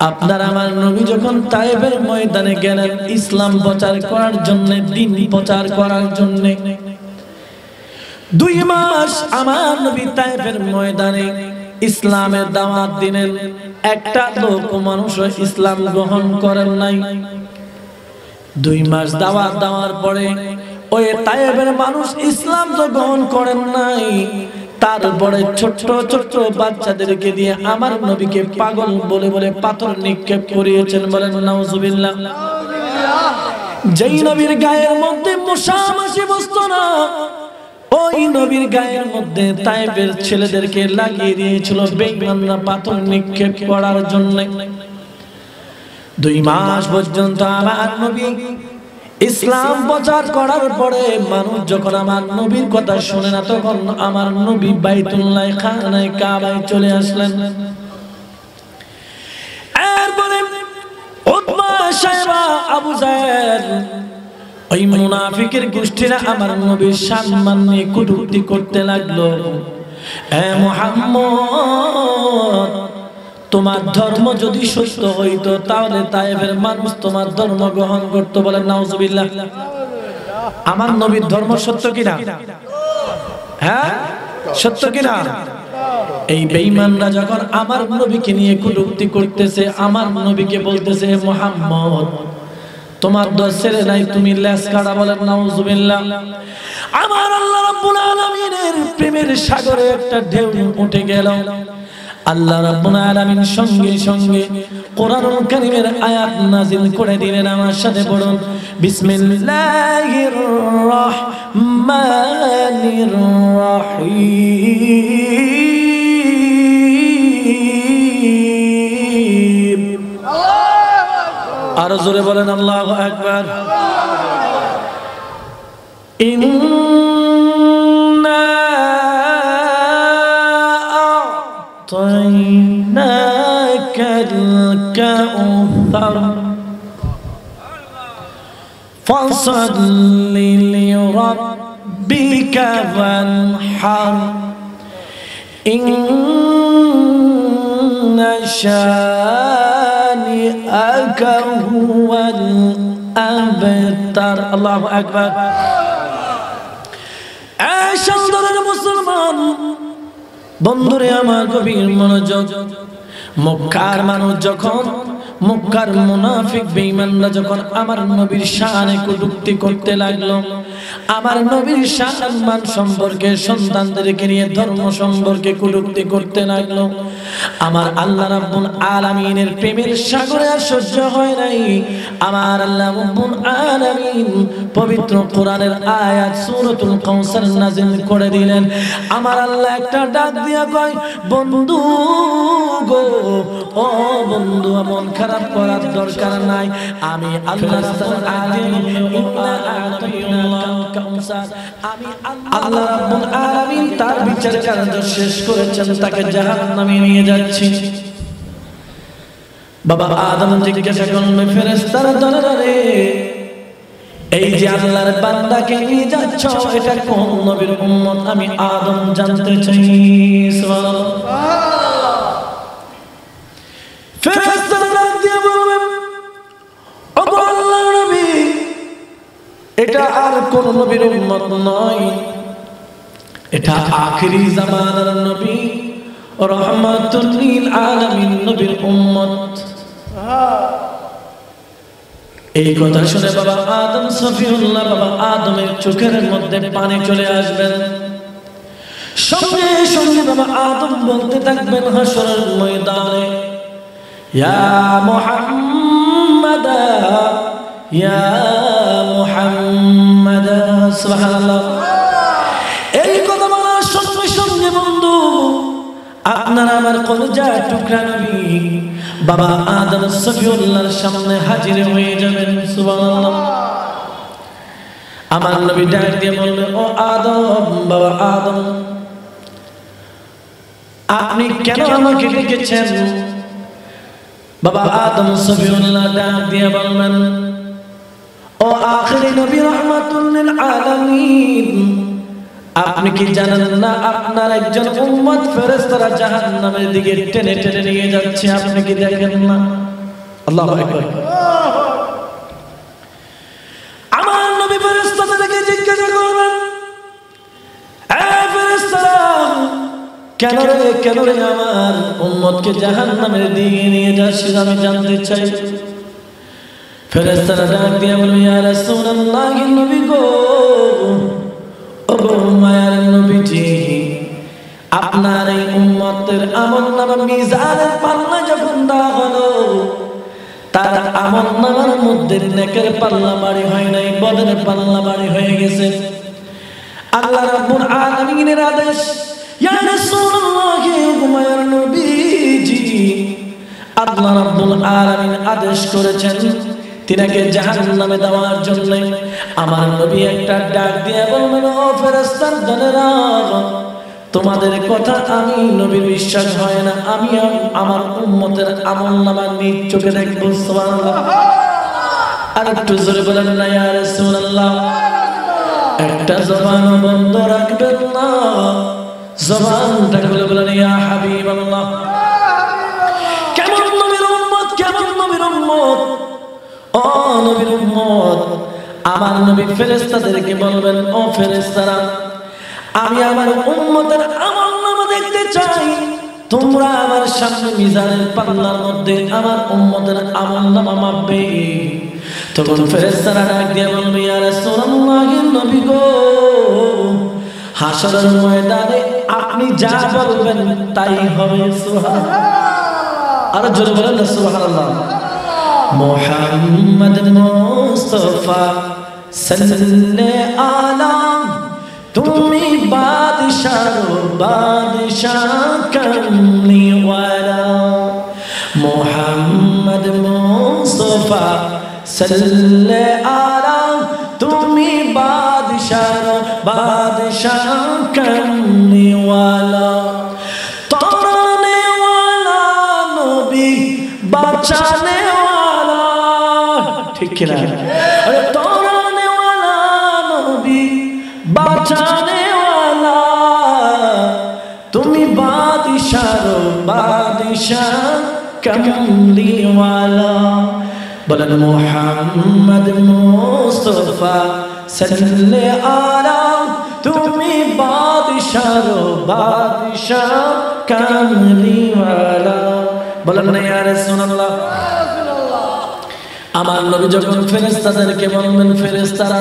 আপনার আমার নবী যখন তায়েফের ময়দানে গেলেন ইসলাম প্রচার করার জন্য, দ্বীন প্রচার করার জন্য, 2 মাস আমার নবী তায়েফের ময়দানে ইসলামের দাওয়াত দিলেন। একটা লোক মানুষ ইসলাম গ্রহণ করেন নাই। 2 মাস দাওয়াত দেওয়ার পরে ওই তায়েফের মানুষ ইসলাম তো গ্রহণ করেন নাই, তারপরে ছোট্ট ছোট্ট বাচ্চাদেরকে দিয়ে আমার নবীকে পাগল বলে বলে পাথর নিক্ষেপ করিয়েছেন। বলেন নাউজুবিল্লাহ। যেই নবীর গায়ের মধ্যে মশা মাছি বসতো না, ওই নবীর গায়ের মধ্যে তায়েফের ছেলেদেরকে লাগিয়ে দিয়েছিল বেঈমানরা পাথর নিক্ষেপ করার জন্য। 2 মাস পর্যন্ত আমার নবী ইসলাম প্রচার করার পরে মানুষ যখন আমার নবীর কথা শুনে না, তখন আমার নবী বাইতুল্লাহ খানায় কাবায় চলে আসলেন। এরপরে উতবা, শায়বা, আবু জাহেল, ওই মুনাফিকের গোষ্ঠীরা আমার নবীর সম্মান নিয়ে কটূক্তি করতে লাগলো। এ মুহাম্মদ, তোমার ধর্ম যদি সত্য হইতো তাহলে তায়েফের মানুষ তোমার ধর্ম গ্রহণ করতো। বলেন নাউজুবিল্লাহ। আমার নবীর ধর্ম সত্য কিনা? হ্যাঁ, সত্য কিনা? এই বেঈমানরা যখন আমার নবীকে নিয়ে কটূক্তি করতেছে, আমার নবীকে বলতেছে মুহাম্মদ তোমার দোষ ছেড়ে নাই, তুমি লেজ কাটা। বলেন নাউজুবিল্লাহ। আমার আল্লাহ রাব্বুল আলামিনের প্রেমের সাগরে একটা ঢেউ উঠে গেল। আল্লাহ রাব্বুল আলামিন সঙ্গে সঙ্গে কোরআনুল কারীমের আয়াত নাযিল করে দিলেন। আমার সাথে পড়ুন, বিসমিল্লাহির রহমানির রহিম। আরো জোরে বলেন আল্লাহু আকবার। ইন্না আ'তাইনাকাল কাউসার ফাসাল্লি লিরাব্বিকা ওয়ানহার ইন্না শানিআকা হুয়াল আবতার। আল্লাহু আকবার। এই সুন্দরের মুসলমান বন্ধুরে আমার গভীর মনোযোগ। মক্কার মানুষ যখন, মক্কার মুনাফিক বেঈমানরা যখন আমার নবীর শানে কটূক্তি করতে লাগলো, আমার নবীর সম্মান সম্পর্কে, সন্তানদেরকে নিয়ে ধর্ম সম্পর্কে কটূক্তি করতে লাগলো, আমার আল্লাহ রাব্বুল আলামিনের প্রেমের সাগরে আর সহ্য হয় নাই। আমার আল্লাহ রাব্বুল আলামিন পবিত্র কোরআনের আয়াত সূরাতুল কাউসার নাযিল করে দিলেন। আমার আল্লাহ একটা ডাক দিয়া কয়, বন্ধু গো, ও বন্ধু, মন খারাপ করার দরকার নাই। আমি আল্লাহ আল্লাহ রাব্বুল আলামিন তার বিচার কার্য শেষ করেছেন, তাকে জাহান্নামে নিয়ে যাচ্ছি। বাবা আদম জিজ্ঞাসা করলেন ফেরেশতারা দরবারে, এই যে আল্লাহর বান্দাকে নিয়ে যাচ্ছ, এটা কোন নবীর উম্মত? আমি আদম জানতে চাই। সুবহানাল্লাহ। ফেরেশতারা দিয়ে বলবেন, ও আল্লাহর নবী, এটা আর কোন নবীর উম্মত নয়, এটা আখিরি জামানার নবী রাহমাতুল লিল আলামিন নবীর উম্মত। এই কথা শুনে বাবা আদম সফিউল্লাহ, বাবা আদমের চোখের মধ্যে পানি চলে আসবেন। সঙ্গে সঙ্গে বাবা আদম বলতে থাকবেন হাসরের ময়দানে, ইয়া মুহাম্মাদ, ইয়া মুহাম্মাদ। সুবহানাল্লাহ। এই কথা বলার সঙ্গে সঙ্গে বন্ধু, আপনার আমার কলিজার টুকরা নবী বাবা আদম সফিউল্লাহর সামনে হাজির হয়ে যাবেন। সুবহানাল্লাহ। আমার নবী ডাক দিয়ে বললেন, ও আদম, বাবা আদম, আপনি কেন আমাকে ডেকেছেন? বাবা আদম সফিউল্লাহ ডাক দিয়ে বললেন, ও আখিরি নবী রাহমাতুল লিল আলামিন, আপনি কি জানেন না আপনার একজন উম্মত ফেরেশতারা জাহান্নামের দিকে টেনে টেনে নিয়ে যাচ্ছে? আপনি কি দেখেন না? আল্লাহু আকবার। আমার নবী ফেরেশতাদেরকে জিজ্ঞাসা করবেন, এই ফেরেশতারা, কেন রে আমার উম্মতকে জাহান্নামের দিকে নিয়ে যাচ্ছিস, আমি জানতে চাই। ফেরেশতারা ডাক দিয়ে বলল, ইয়া রাসূলুল্লাহ, নবী গো, ও গো মায়ার নবীজি, আপনার এই উম্মতের আমলনামা মিজানের পাল্লা যখন দেওয়া হলো, তার আমলনামার মধ্যে নেকের পাল্লা ভারী হয় নাই, বদের পাল্লা ভারী হয়ে গেছে। আল্লাহ রাব্বুল আলামিনের আদেশ, ইয়া রাসূলুল্লাহ, ও মায়ার নবীজি, আল্লাহ রাব্বুল আলামিন আদেশ করেছেন তিনাকে জাহান্নামে দেওয়ার জন্য। আমার নবী একটা ডাক দিয়ে বলবেন, ও ফেরেশতার দলেরা, তোমাদের কথা আমি নবীর বিশ্বাস হয় না, আমি আমার উম্মতের আমলনামা নিজ চোখে দেখব। সুবহানাল্লাহ। আর একটু জোরে বলেন না ইয়া রাসূলুল্লাহ। একটা জবান বন্ধ রাখবেন না, জবানটা খুলে বলেন ইয়া হাবিবাল্লাহ। কেমন নবীর উম্মত, কেমন নবীর উম্মত, ও নবীর উম্মত। আমার নবী ফেরেশতাদেরকে বলবেন, ও ফেরেশতারা, আমি আমার উম্মতের আমলনামা দেখতে চাই। তোমরা আমার সামনে মিজানের পাল্লার মধ্যে আমার উম্মতের আমলনামা মাপবে। তখন ফেরেশতারা ডাক দিয়ে বলবে, ইয়া রাসূলুল্লাহ, নবী গো, হাশরের ময়দানে আপনি যা বলবেন তাই হবে। সুবহানাল্লাহ। আর জোরে বলেন না সুবহানাল্লাহ। মুহাম্মদ মুস্তাফা সাল্লাল্লাহু আলাইহি, তুমি বাদশাহ বাদশাহ কামলিওয়ালা। মুহাম্মদ মুস্তাফা সাল্লাল্লাহু আলাইহি, তুমি বাদশাহ বাদশাহ কামলিওয়ালা। তরানেওয়ালা নবী, বাঁচানেওয়ালা, ঠিক কিনা? আরে তরানেওয়ালা নবী, বাঁচানে ওয়ালা, তুমি বাদশাহ বাদশাহ কামলিওয়ালা। বলেন মুহাম্মদ মুস্তাফা সাল্লাল্লাহু আলাইহি, তুমি বাদশাহ বাদশাহ কামলিওয়ালা। বলেন না ইয়া রাসূলুল্লাহ। আমার নবী যখন ফেরেশতাদেরকে বলবেন, ফেরেশতারা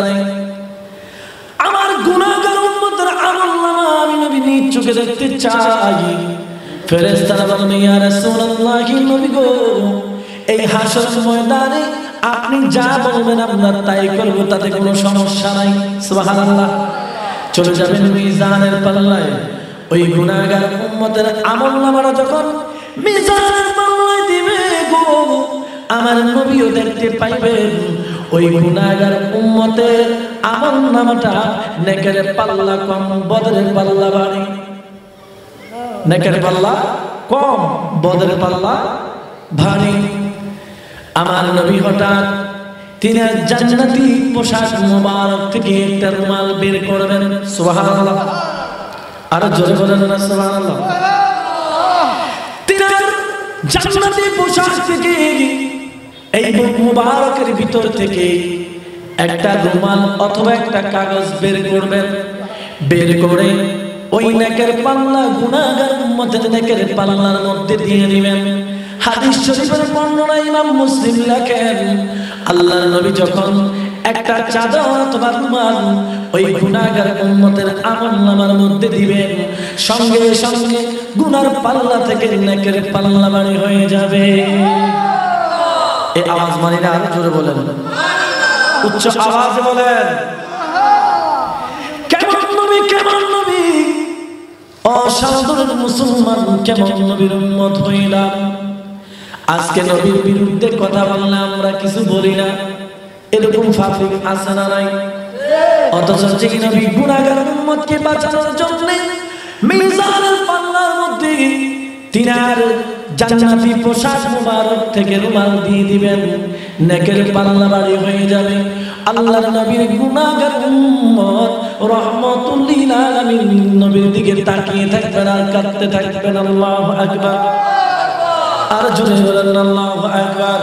আমার গুনাহগার উম্মতের আমলনামা আমি নবী নিজ চোখে দেখতে চাই। ফেরেশতারা বলবেন, ইয়া রাসূলুল্লাহ, নবী গো, এই হাশর ময়দানে আপনি যা বলবেন আমরা তাই করব, তাতে কোনো সমস্যা নাই। সুবহানাল্লাহ। চলে যাবেন মিজানের পাল্লায়, ওই গুনাহগার উম্মতের আমলনামাটা যখন মিজানের পাল্লায় দিবে গো, আমার নবীও দেখতে পাইবেন ওই গুনাহগার উম্মতের আমলনামাটা নেকের পাল্লা কম, বদরের পাল্লা ভারী। নেকের পাল্লা কম, বদরের পাল্লা ভারী। আমার নবী হঠাৎ তিনি জান্নাতি পোশাক মোবারক থেকে একটা রুমাল বের করবেন। সুবহানাল্লাহ। আর জোরে বলেন না সুবহানাল্লাহ। তিনি জান্নাতি পোশাক থেকে, এই বুক মুবারকের ভিতর থেকে একটা রুমাল অথবা একটা কাগজ বের করবেন। বের করে ওই নেকের পাল্লা, গুনাহগার উম্মতের নেকের পাল্লার মধ্যে দিয়ে দিবেন। হাদিস শরীফের বর্ণনা ইমাম মুসলিম লেখেন, আল্লাহর নবী যখন একটা চাদর অথবা রুমাল ওই গুনাহগার উম্মতের আমলনামার মধ্যে দিবেন, সঙ্গে সঙ্গে গুনার পাল্লা থেকে নেকের পাল্লা ভারী হয়ে যাবে। এই আওয়াজ মানি না, আরো জোরে বলেন, উচ্চ আওয়াজে বলেন। কেমন নবী, কেমন নবী, অসাধারণ মুসলমান, কেমন নবীর উম্মত হইলাম। আজকে নবীর বিরুদ্ধে কথা বললে আমরা কিছু বলি না, এরকম ফাফিক আছে না নাই? অথচ যে নবী গুনাহগার উম্মতকে বাঁচানোর জন্য মিজানের পাল্লার মধ্যে তিনার জান্নাতি পোশাক মুবারক থেকে রুমাল দিয়ে দিবেন, নেকের পাল্লা ভারী হয়ে যাবে। আল্লাহর নবীর গুনাহগার উম্মত রাহমাতুল লিল আলামিন নবীর দিকে তাকিয়ে থাকবেন আর কাঁদতে থাকবেন। আল্লাহু আকবার। আর জোরে বলেন আল্লাহু আকবার।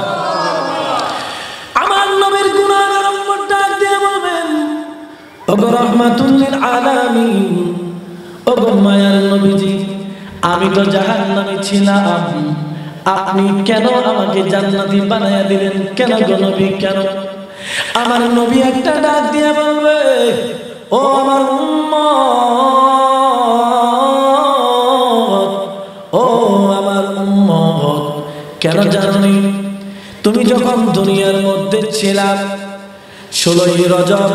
ওগো রাহমাতুল লিল আলামিন, ওগো মায়ার নবীজি, আমি তো জাহান্নামে ছিলাম, আপনি কেন আমাকে জান্নাতি বানায়া দিলেন? কেন গো নবী, কেন? আমার নবী একটা ডাক দিয়ে বলবে, ও আমার উম্মত, ও আমার উম্মত, কেন জানি তুমি যখন দুনিয়ার মধ্যে ছিলাম 16ই রজব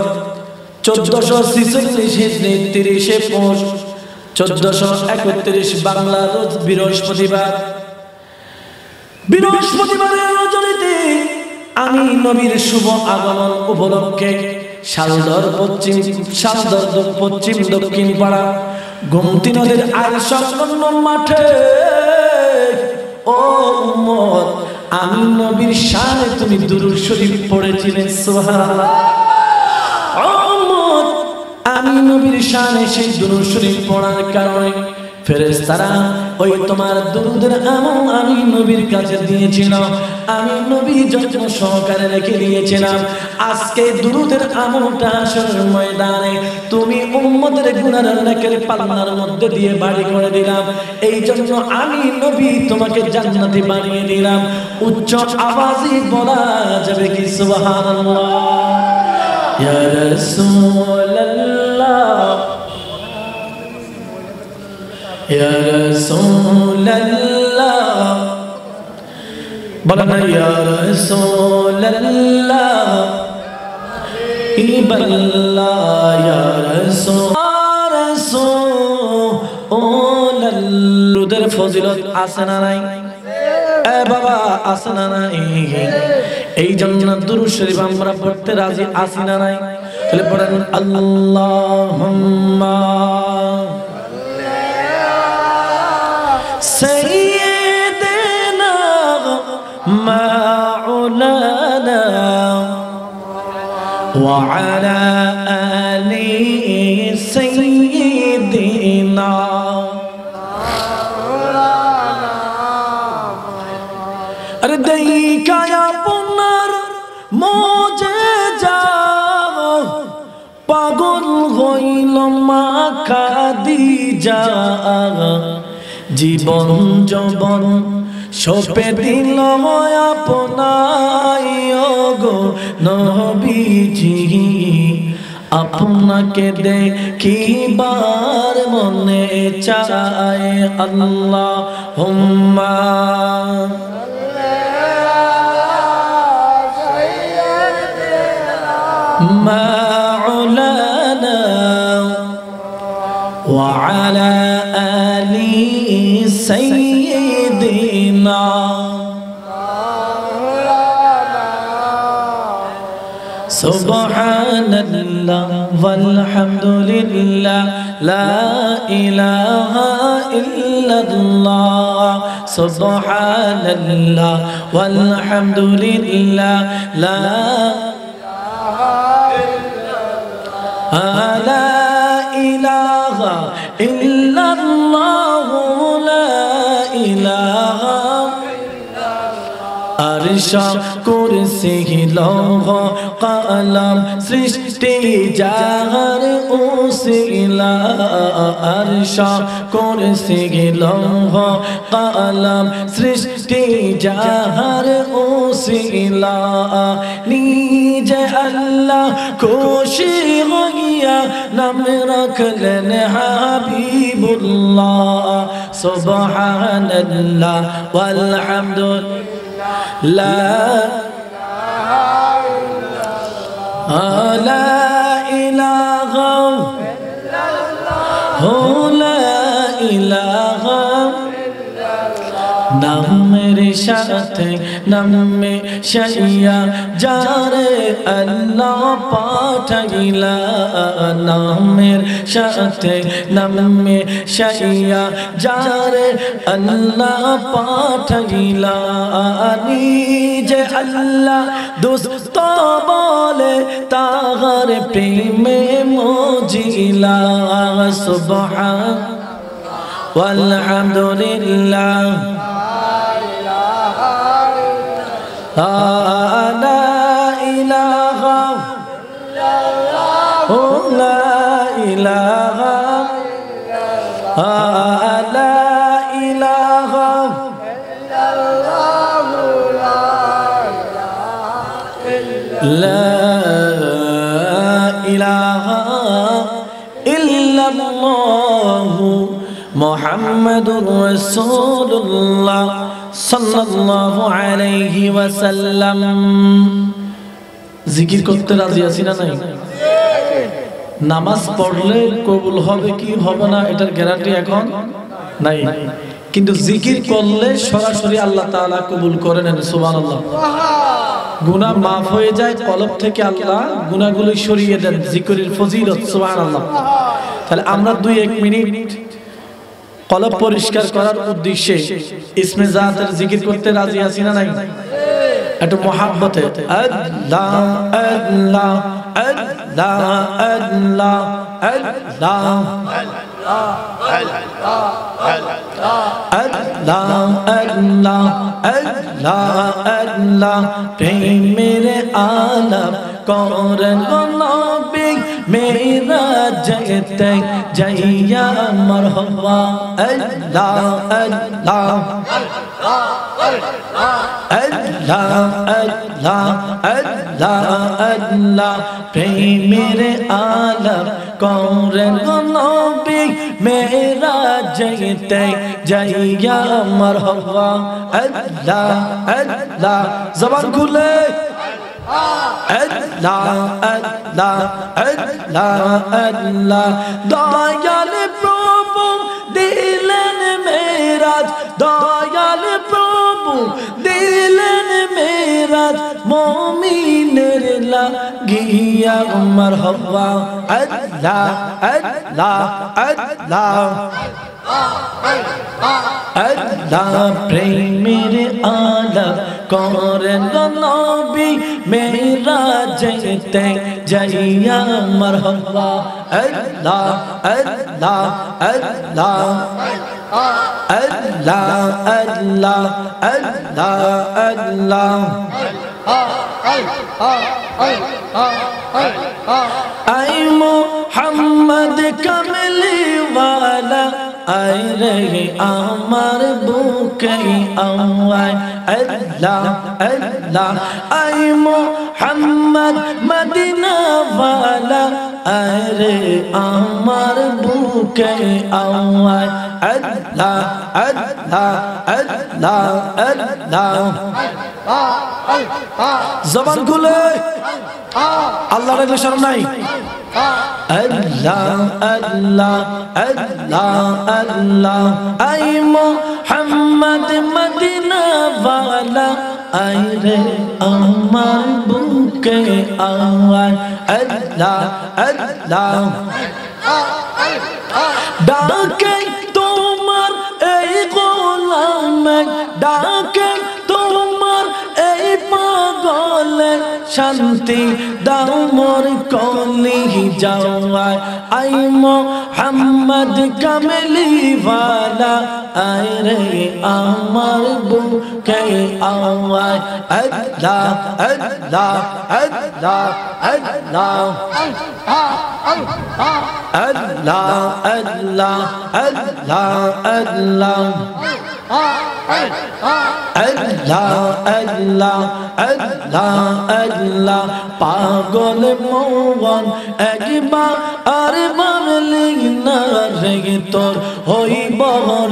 1446 হিজরি 30শে পৌষ 1431 বাংলা রোজ বৃহস্পতিবারের রজনীতে আমি নবীর শুভ আগমন উপলক্ষে শালদর পশ্চিম দক্ষিণ পাড়া গোমতী নদীর আর সংলগ্ন মাঠে, ও উম্মত, আমি নবীর শানে তুমি দুরূদ শরীফ পড়েছিলে, সুবহানাল্লাহ। ও উম্মত, আমি নবীর শানে সেই দুরূদ শরীফ পড়ার কারণে ফেরেশতারা ওই তোমার দুরূদের আমল আমি নবীর কাছে দিয়েছিলাম, আমি নবী যত্ন সহকারে রেখে দিয়েছিলাম। আজকে দুরূদের আমলটা আসরের ময়দানে তুমি উম্মতের গুনাহ নেকের পাল্লার মধ্যে দিয়ে বাড়ি করে দিলাম। এই জন্য আমি নবী তোমাকে জান্নাতি বানিয়ে দিলাম। উচ্চ আওয়াজে বলা যাবে কি সুবহানাল্লাহ? ইয়া রাসূলুল্লাহ, ইয়া রাসূলুল্লাহ, বলেন না ইয়া রাসূলুল্লাহ, ইবাল্লাহ, ইয়া রাসূলুল্লাহ। ফজিলত আছে না নাই? এ বাবা, আছে না নাই? এই জন্য দুরূদ শরীফ আমরা পড়তে রাজি আছি না নাই? তাহলে পড়েন আল্লাহুম্মা সাইয়্যিদিনা মাওলানা ওয়া আলা আলি সাইয়্যিদিনা। আরে দেখা আপনার মুজিজা পাগল হইল মা খাদিজা, জীবন যৌবন সপে দিল আপনাই গো নবীজি, আপনাকে দেখিবার মনে চায়। আল্লাহুম্মা মাওলানা ওয়া আলা আলি সাইয়্যিদিনা। সুবহানাল্লাহ ওয়ালহামদুলিল্লাহ লা ইলাহা ইল্লাল্লাহ। সুবহানাল্লাহ ওয়ালহামদুলিল্লাহ লা ইলাহা ইল্লাল্লাহ, লা ইলাহা। আরশ কুরসি লৌহ কলম সৃষ্টি যাহার ওসিলা, আরশ কুরসি লৌহ কলম সৃষ্টি যাহার ওসিলা। নিজে আল্লাহ খুশি হইয়া নাম রাখলেন হাবিবুল্লাহ। সুবহানাল্লাহ ওয়ালহামদুলিল্লাহ লা ইলাহা ইল্লাল্লাহ। নামের সাথে নামে শাইয়া যারে আল্লাহ পাঠাইলা, নামের সাথে নামে শাইয়া যারে আল্লাহ পাঠাইলা। নিজে আল্লাহ দোস্ত বলে তাহার প্রেমে মজিলা। সুবহান ওয়ালহামদুলিল্লাহ লা ইলাহা ইল্লাল্লাহ। লা ইলাহা ইল্লাল্লাহু মুহাম্মাদুর রাসূলুল্লাহ সাল্লাল্লাহু আলাইহি ওয়াসাল্লাম। জিকির করতে রাজি আছি না নাই? নামাজ পড়লে কবুল হবে কি হবে না এটার গ্যারান্টি এখন নাই, কিন্তু জিকির করলে সরাসরি আল্লাহ তাআলা কবুল করে নেন। সুবহানাল্লাহ। গুনাহ মাফ হয়ে যায়, কলব থেকে আল্লাহ গুনাহগুলো সরিয়ে দেন। জিকিরের ফজিলত। সুবহানাল্লাহ। তাহলে আমরা 2-1 মিনিট কলব পরিষ্কার করার উদ্দেশ্যে ইসমে জাতের জিকির করতে রাজি আছি না নাই? একটু মোহাব্বতে আল্লাহ আল্লাহ আল্লাহ আল্লাহ আল্লাহ আল্লাহ আল্লাহ আল্লাহ আল্লাহ প্রেমের আলাপ করেন নবী মেরাজেতে যাইয়া মারহাবা আল্লাহ আল্লাহ আল্লাহ আল্লাহ আল্লাহ আল্লাহ প্রেমের আলাপ করেন নবী মেরাজেতে যাইয়া মারহাবা আল্লাহ আল্লাহ। জবান খুলে আল্লাহ আল্লাহ আল্লাহ আল্লাহ। দয়াল প্রভু দিলেন মেরাজ, দয়াল প্রভু দিলেন মেরাজ মুমিনের লাগিয়া মারহাবা আল্লাহ আল্লাহ আল্লাহ আল্লাহ প্রেমের আলাপ করেন নবী মেরাজেতে যাইয়া মারহাবা আল্লাহ আল্লাহ আল্লাহ আল্লাহ আল্লাহ আল্লাহ আল্লাহ। আই মুহাম্মদ কামলি ওয়ালা আয় রে আমার বুকে আওয়ায় আল্লাহ আল্লাহ। আই মুহাম্মদ মদিনা ওয়ালা আয় রে আমার বুকে আওয়ায় আল্লাহ আল্লাহ আল্লাহ আল্লাহ। জবান খুলে আল্লাহ রাখলে শরম নাই। আল্লাহ আল্লাহ আল্লাহ আল্লাহ। আই মুহাম্মদ মদিনা ওয়ালা আয় রে আমার বুকে আওয়ায় আল্লাহ আল্লাহ। ডাকে তোমার এই গোলামে, ডাকে তোমার এই পাগলে, শান্তি দাও মোর কলি যাওয়ায়। আই মুহাম্মদ কামলি ওয়ালা আয় রে আমার বুকে আওয়ায় আল্লাহ আল্লাহ আল্লাহ আল্লাহ আল্লাহ আল্লাহ আল্লাহ আল্লাহ আল্লাহ আল্লাহ আল্লাহ আল্লাহ। পাগল মন একবার আর বাবলি না রে তোর হইব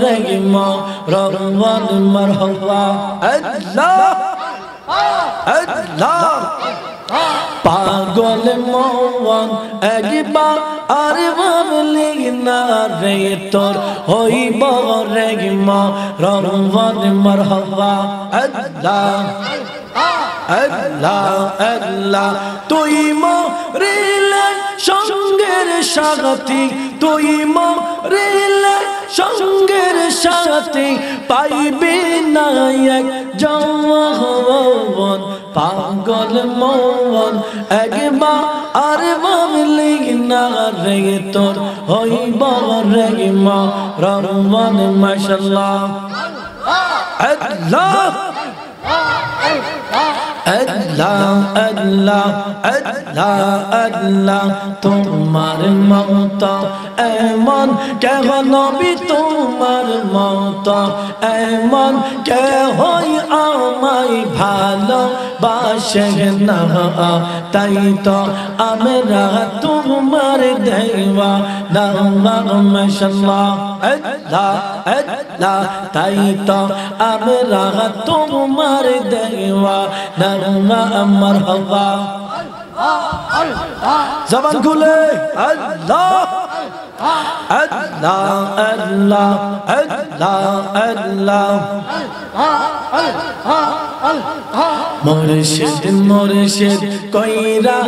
রে মরওয়ান মারহাবা আল্লাহ আল্লাহ। পাগল মন একবার আর বাবলি না রে তোর হইব রে মরওয়ান মারহাবা আল্লাহ আল্লাহ আল্লাহ। তুই মরিলে সঙ্গের সাথী, তুই মরিলে সঙ্গের সাথী, পাইবি না এক যৌবন। পাগল মন একবার আর বাবলি না রে তোর হইব রে মরওয়ান মাশাআল্লাহ আল্লাহ আল্লাহ আল্লাহ আল্লাহ আল্লাহ তোমার মত এমন কেহ নবী তোমার মত এমন কেহই আমায় ভালোবাসে না তাই তো আমরা তোমার দেওয়ানা মাশাআল্লাহ আল্লাহ আল্লাহ তাই তো আমরা তোমার দেওয়ানা মারহাবা জবান খুলে আল্লাহ আল্লাহ আল্লাহ আল্লাহ আল্লাহ মুর্শিদ মুর্শিদ কইরা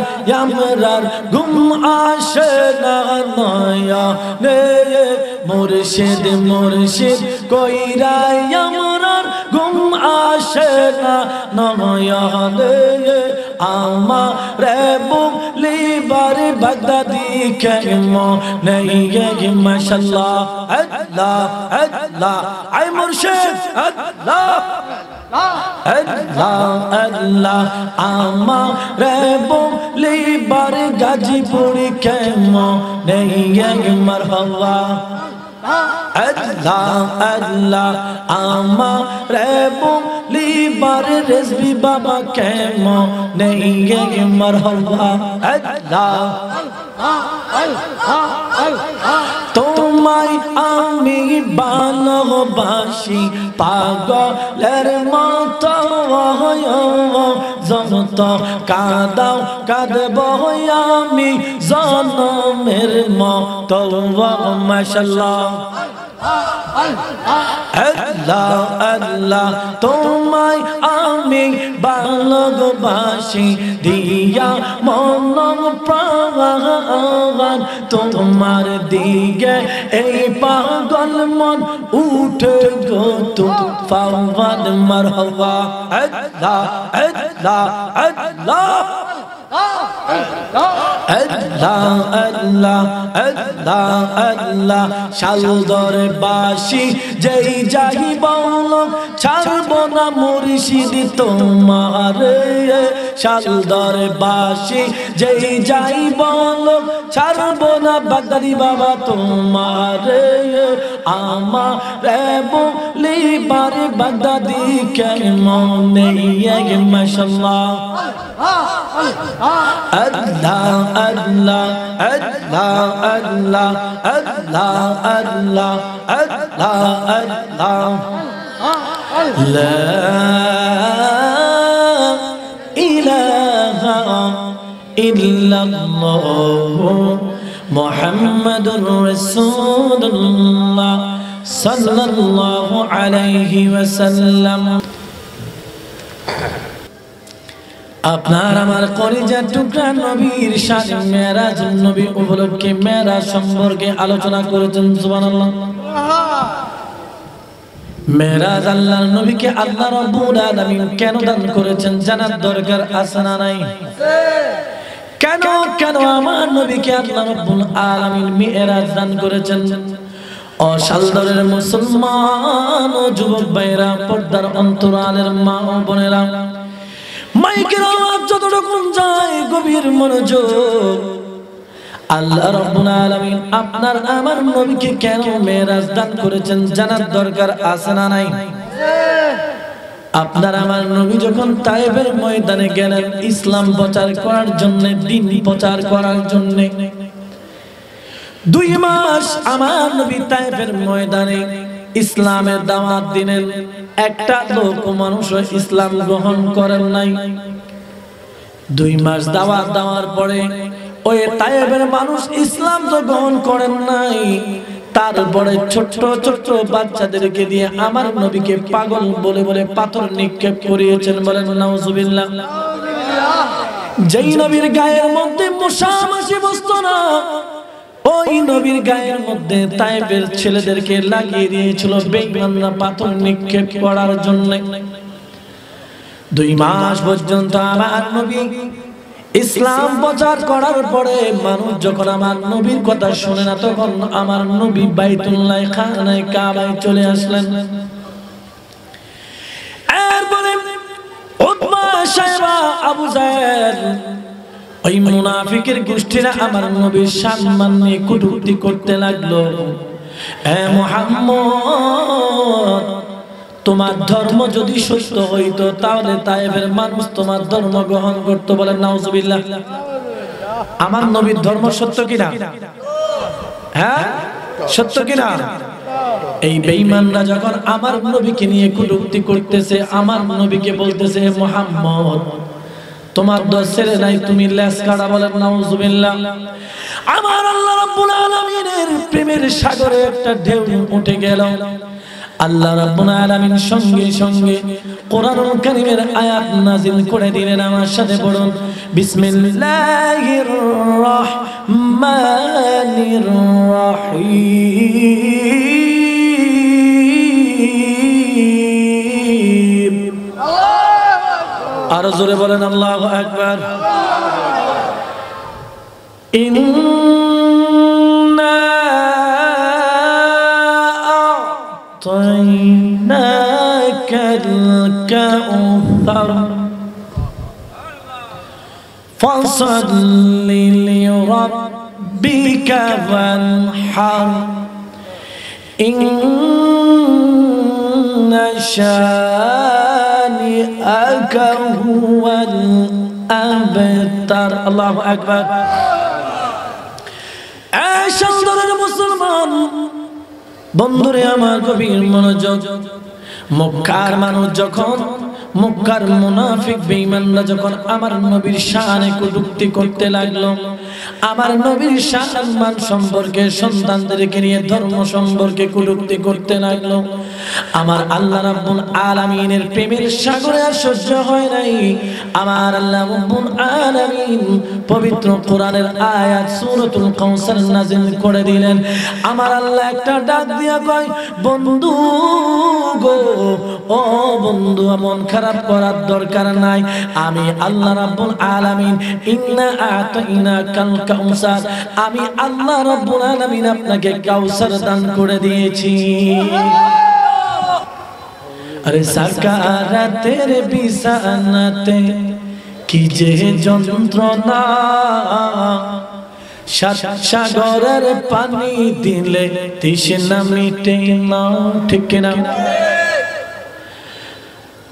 আমরার ঘুম আসে না নয়নে মুর্শিদ মুর্শিদ কইরা আমরার ঘুম আসে না নয়নে আমারে বুলিবার বাগদাদি কেমো নেই মাশাআল্লাহ আল্লাহ আল্লাহ আই মুর্শিদ আল্লাহ আল্লাহ আল্লাহ আমারে বুলিবার গাজীপুর কেমো নেই মারহাবা আল্লাহ আল্লাহ আমারে বুলিবার রেজবি বাবা কেমো নেই মারহাবা আল্লাহ তোমায় আমি ভালোবাসি পাগলের মতো যত কাঁদাও কাঁদব আমি জনমের মতো মাশাআল্লাহ আল্লাহ আল্লাহ তোমায় আমি ভালোবাসি দিয়া মন প্রাণ তোমার দিকে এই পাগল মন উঠে গো তুফান মারহাবা আল্লাহ আল্লাহ আল্লাহ আল্লাহ আল্লাহ আল্লাহ আল্লাহ শালদর বাসি যেই যাই বলো ছাড়ব না মুর্শিদ তোমার শালদর বাসি যেই যাই বলো ছাড়ব না বাগদাদি বাবা তোমার আমারে বলিবার বাগদাদি কেমন নেই মাশাআল্লাহ আল্লাহ আল্লাহ আল্লাহ আল্লাহ আল্লাহ আল্লাহ আল্লাহ আল্লাহ লা ইলাহা ইল্লাল্লাহ মুহাম্মাদুর রাসূলুল্লাহ সাল্লাল্লাহু আলাইহি ওয়াসাল্লাম আপনার আমার কলিজার টুকরা নবীর শানে মেরাজ নবী উপলক্ষে মেরাজ সম্পর্কে আলোচনা করেছেন সুবহানাল্লাহ মেরাজ আল্লাহর নবীকে আল্লাহ রাব্বুল আলামিন কেন দান করেছেন জানার দরকার আছে না নাই কেন কেন আমার নবীকে আল্লাহ রাব্বুল আলামিন মেরাজ দান করেছেন ও শালদরের মুসলমান ও যুবক ভাইরা পর্দার অন্তরালের মা ও বোনেরা মাইকের আওয়াজ যতটুকু যায় গভীর মনোযোগ আল্লাহ রাব্বুল আলামিন আপনার আমার নবীকে কেন মেরাজ দান করেছেন জানার দরকার আছে না নাই আপনার আমার নবী যখন তায়েফের ময়দানে গেলেন ইসলাম প্রচার করার জন্য দ্বীন প্রচার করার জন্য 2 মাস আমার নবী তায়েফের ময়দানে ইসলামের দাওয়াত দিলেন একটা লোক মানুষ ইসলাম গ্রহণ করেন নাই 2 মাস দাওয়াত দেওয়ার পরে ওই তায়েফের মানুষ ইসলাম তো গ্রহণ করেন নাই তারপরে ছোট ছোট বাচ্চাদেরকে দিয়ে আমার নবীকে পাগল বলে বলে পাথর নিক্ষেপ করিয়েছেন বলেন নাউজুবিল্লাহ যেই নবীর গায়ের মধ্যে মশা মাছি বসতো না ওই নবীর গায়ের মধ্যে তায়েফের ছেলেদেরকে লাগিয়ে দিয়েছিল বেঈমানরা পাথর নিক্ষেপ করার জন্য 2 মাস পর্যন্ত আমার নবী ইসলাম প্রচার করার পরে মানুষ যখন আমার নবীর কথা শুনে না তখন আমার নবী বাইতুল্লাহ খানায় কাবায় চলে আসলেন এরপরে উতবা সাহেবা আবু ওই মুনাফিকের গোষ্ঠীরা আমার নবীর সম্মান নিয়ে কটূক্তি করতে লাগলো। এ মুহাম্মদ, তোমার ধর্ম যদি সত্য হইতো তাহলে তায়েফের মানুষ তোমার ধর্ম গ্রহণ করতো। বলেন নাউজুবিল্লাহ। আমার নবীর ধর্ম সত্য কিনা? হ্যাঁ, সত্য কিনা? এই বেঈমানরা যখন আমার নবীকে নিয়ে কটূক্তি করতেছে, আমার নবীকে বলতেছে মুহাম্মদ তোমার দোষ ছেড়ে নাই, তুমি লেজ কাটা। বলেন নাউজুবিল্লাহ। আমার আল্লাহ রাব্বুল আলামিনের প্রেমের সাগরে একটা ঢেউ উঠে গেল। আল্লাহ রাব্বুল আলামিন সঙ্গে সঙ্গে কোরআনুল কারীমের আয়াত নাযিল করে দিলেন। আমার সাথে পড়ুন, বিসমিল্লাহির রহমানির রহিম। আরো জোরে বলেন আল্লাহু আকবার। ইন্না আ'তাইনাকাল কাউসার ফাসাল্লি লিরাব্বিকা ওয়ানহার ইন্না শানিআকা হুয়াল আবতার। আল্লাহু আকবার। এই সুন্দরের মুসলমান বন্ধুরে আমার গভীর মনোযোগ। মক্কার মানুষ যখন, মক্কার মুনাফিক বেঈমানরা যখন আমার নবীর শানে কটূক্তি করতে লাগলো, আমার নবীর সম্মান সম্পর্কে, সন্তানদেরকে নিয়ে ধর্ম সম্পর্কে কটূক্তি করতে লাগলো, আমার আল্লাহ রাব্বুল আলামিনের প্রেমের সাগরে আর সহ্য হয় নাই। আমার আল্লাহ রাব্বুল আলামিন পবিত্র কোরআনের আয়াত সূরাতুল কাউসার নাযিল করে দিলেন। আমার আল্লাহ একটা ডাক দিয়া কয়, বন্ধু গো, ও বন্ধু, মন খারাপ করার দরকার নাই। আমি আল্লাহ রাব্বুল আলামিন ইন্না আ'তাইনাকাল কাউসার, আমি আল্লাহ রাব্বুল আলামিন আপনাকে কাউসার দান করে দিয়েছি। আরে সাকারাতের বিছানাতে কি যে যন্ত্রণা, সাগরের পানি দিলে তৃষ্ণা মিটে না। ঠিক কিনা?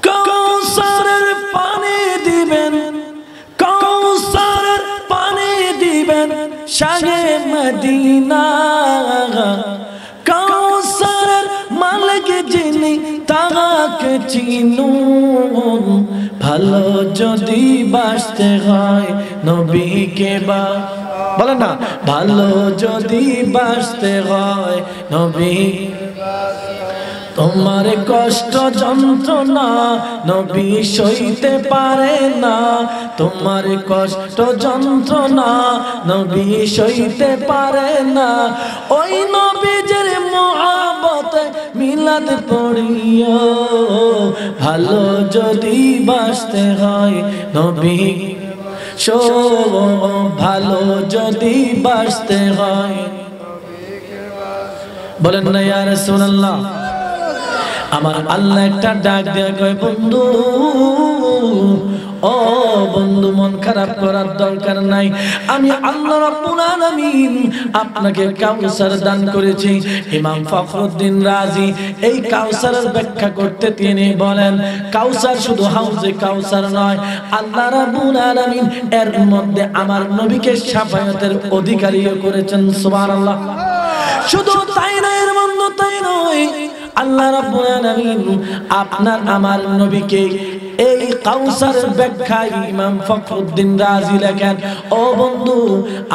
কাউসারের পানি দিবেন, কাউসারের পানি দিবেন শাহে মদিনা। কাউসারের মালিক যিনি তাকে চিনুন, ভালো যদি বাসতে হয় নবীকে বা, বলেন না, ভালো যদি বাসতে হয় নবী। তোমার কষ্ট যন্ত্রণা নবী সইতে পারে না, তোমার কষ্ট যন্ত্রণা নবী সইতে পারে না। ওই নবীর মহব্বতে মিলাদ পড়িও, ভালো যদি বাসতে হয় নবী, ভালো যদি বাসতে হয়। বলেন না ইয়া রাসূলুল্লাহ। আমার আল্লাহ একটা ডাক দেয়া কয়, বন্ধু ও বন্ধু, মন খারাপ করার দরকার নাই। আমি আল্লাহ রাব্বুল আলামিন আপনাকে কাউসার দান করেছি। ইমাম ফখরুদ্দিন রাজি এই কাউসারের ব্যাখ্যা করতে তিনি বলেন, কাউসার শুধু হাউজে কাউসার নয়, আল্লাহ রাব্বুল আলামিন এর মধ্যে আমার নবীকে শাফায়াতের অধিকারীও করেছেন। সুবহানাল্লাহ। শুধু তাই নয়, এর মধ্যে তাই নয়, আল্লাহ রাব্বুল আলামিন আপনার আমার নবীকে এই কাউসারের ব্যাখ্যায় ইমাম ফখরুদ্দিন রাজি লেখেন, ও বন্ধু,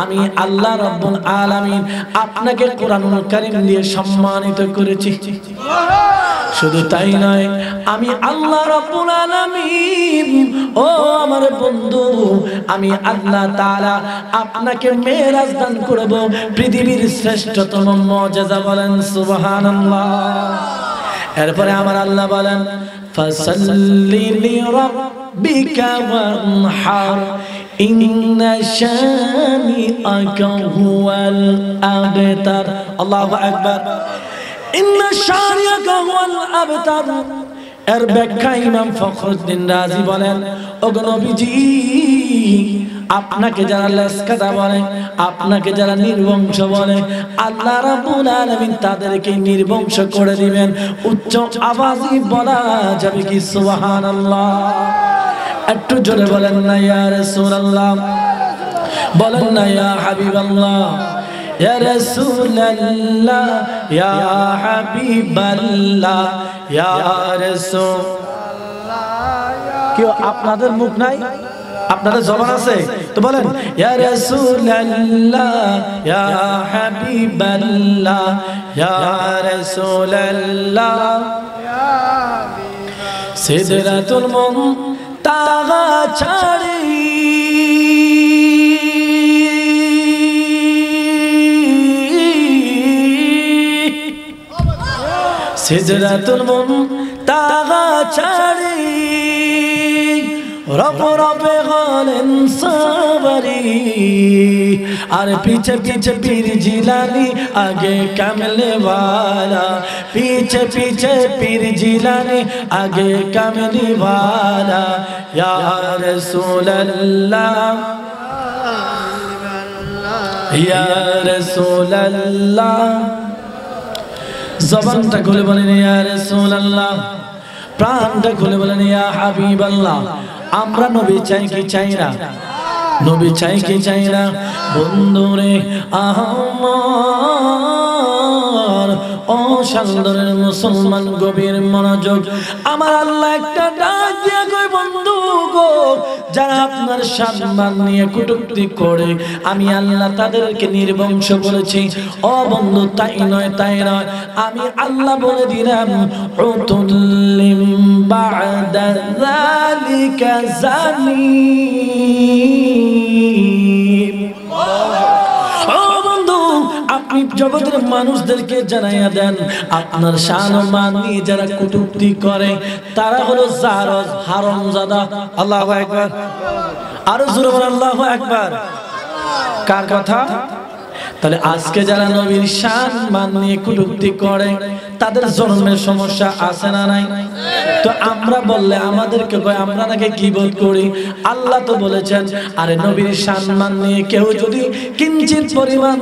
আমি আল্লাহ রাব্বুল আলামিন আপনাকে কোরআনুল কারীম দিয়ে সম্মানিত করেছি। শুধু তাই নয়, আমি আল্লাহ রাব্বুল আলামিন, ও আমার বন্ধু, আমি আল্লাহ তাআলা আপনাকে মেরাজ দান করব, পৃথিবীর শ্রেষ্ঠতম মুজিজা। বলেন সুবহানাল্লাহ। এরপরে আমার আল্লাহ বলেন, ফাসাল্লি লিরাব্বিকা ওয়ানহার ইন্না শানিআকা হুয়াল আবতার। আল্লাহু আকবার। ইন্না শানিআকা হুয়াল আবতার, এর ব্যাখ্যা ইমাম ফখরুদ্দিন রাজি বলেন, ওগো নবীজি, আপনাকে যারা লেসকাটা বলে, আপনাকে যারা নির্বংশ বলে, আল্লাহ রাব্বুল আলামিন তাদেরকে নির্বংশ করে দিবেন। উচ্চ আওয়াজে বলা যাবে কি সুবহানাল্লাহ? একটু জোরে বলেন না ইয়া রাসূলুল্লাহ, বলেন না ইয়া হাবিবাল্লাহ, ইয়া রাসূলুল্লাহ, ইয়া হাবিবাল্লাহ, ইয়া রাসূলুল্লাহ। কেউ আপনাদের মুখ নাই, আপনাদের জবান আছে তো বলেন ইয়া রাসূলুল্লাহ, ইয়া হাবিবাল্লাহ, ইয়া রাসূলুল্লাহ, ইয়া হাবিবাল্লাহ। সিদরাতুল মুনতাহা ছাড়ি সিদরাতুল মুনতাহা ছাড়ি রব রবে গলেন সবরি, আর পিছে পিছে পীর জিলানি আগে কামলে वाला, पीछे पीछे पीर जिलानी आगे कमली वाला, या रसूल अल्लाह, या रसूल अल्लाह। জবানটা খুলে বলেন ইয়া রাসূলুল্লাহ, প্রাণটা খুলে বলেন ইয়া হাবিবাল্লাহ। আমরা নবী চাই কি চাই না? নবী চাই কি চাই না? বন্ধুরে আমার ও সান্দরের মুসলমান গভীর মনোযোগ, আমার আল্লাহ একটা ডাক দিয়া কই, বন্ধু গো, যারা আপনার সম্মান নিয়ে কটূক্তি করে আমি আল্লাহ তাদেরকে নির্বংশ বলেছি। ও বন্ধু, তাই নয়, তাই নয়, আমি আল্লাহ বলে দিলাম উতুল্লিম বা'দা যালিকা জালিম। আপনি জগতের মানুষদেরকে জানাইয়া দেন, আপনার শান ও মান নিয়ে যারা কটূক্তি করে তারা হলো জারজ, হারামজাদা। আল্লাহু আকবার, আরো জোরে বলেন আল্লাহু আকবার। কার কথা? তাহলে আজকে যারা নবীর শান মান নিয়ে কটূক্তি করে তাদের জন্মের সমস্যা আছে না নাই? তো আমরা বললে আমাদেরকে কয় আমরা নাকি গীবত করি। আল্লাহ তো বলেছেন, আরে নবীর শান মান নিয়ে কেউ যদি কিঞ্চিত পরিমাণ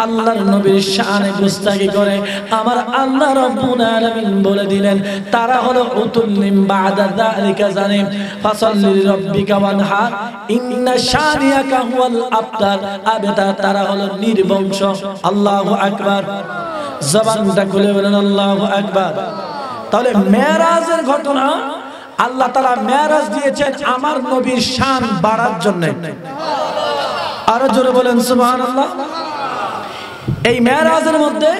আল্লাহর নবীর শানে গুস্তাখি করে, আমার আল্লাহ রাব্বুল আলামিন বলে দিলেন তারা হলো উতুল্লিম বা'দা যালিকা জালিম, ফাসাল্লি লিরাব্বিকা ওয়ানহার ইন্না শানিয়াকা হুয়াল আবতার। আবেদা তারা হলো নির্বংশ। আল্লাহু আকবার। জবানটা খুলে বলেন আল্লাহু আকবার। তাহলে মেরাজের ঘটনা, আল্লাহ তাআলা মেরাজ দিয়েছেন আমার নবীর শান বাড়ার জন্য। আরো জোরে বলেন সুবহানাল্লাহ। এই মেরাজের মধ্যে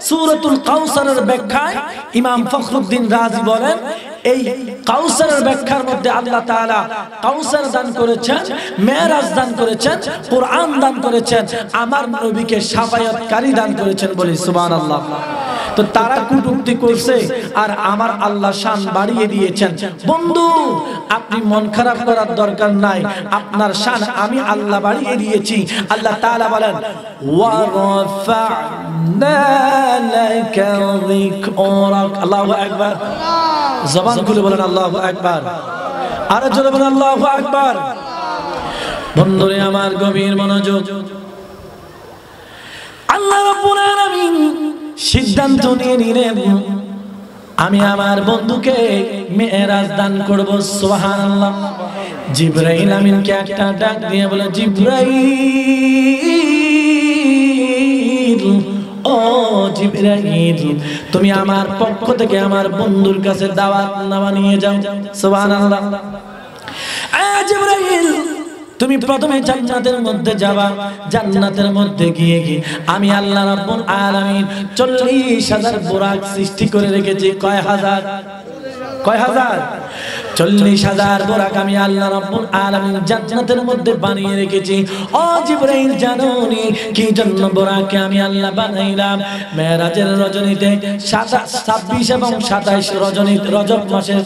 সূরাতুল কাউসারের ব্যাখ্যায় ইমাম ফখরুদ্দিন রাজি বলেন, এই কাউসারের ব্যাখ্যার মধ্যে আল্লাহ তাআলা কাউসার দান করেছেন, মেরাজ দান করেছেন, কোরআন দান করেছেন, আমার নবীকে শাফায়াতকারী দান করেছেন। বলি সুবহানাল্লাহ। তো তারা কটূক্তি করছে আর আমার আল্লাহ শান বাড়িয়ে দিয়েছেন। বন্ধু, আপনি মন খারাপ করার দরকার নাই, আপনার শান আমি আল্লাহ বাড়িয়ে দিয়েছি। আল্লাহ তাআলা বলেন ওয়া রাফা'না লাকা যিকরাক। আল্লাহু আকবার। জবান খুলে বলেন আল্লাহু আকবার। আর জোরে বলেন আল্লাহু আকবার। বন্ধুরে আমার গভীর মনোযোগ, আল্লাহ রাব্বুল আলামিন সিদ্ধান্ত নিয়ে নিলেন আমি আমার বন্ধুকে মেরাজ দান করব। সুবহানাল্লাহ। জিবরাইল আমিনকে একটা ডাক দিয়ে বলে, জিবরাইল, ও জিবরাইল, তুমি আমার পক্ষ থেকে আমার বন্ধুর কাছে দাওয়াত নামা নিয়ে যাও। সুবহানাল্লাহ। জিবরাইল, তুমি প্রথমে জান্নাতের মধ্যে যাবা, জান্নাতের মধ্যে গিয়ে আমি আল্লাহ রাব্বুল আলামিন 40,000 বুরাক সৃষ্টি করে রেখেছি। কয় হাজার? 40,000 বুরাক আমি আল্লাহ রাব্বুল আলামিন জান্নাতের মধ্যে বানিয়ে রেখেছি। ও জিবরাইল, জানোনি কি জন্য বুরাককে আমি আল্লাহ বানাইলাম? মেরাজের রজনীতে 26 এবং 27 রজব মাসের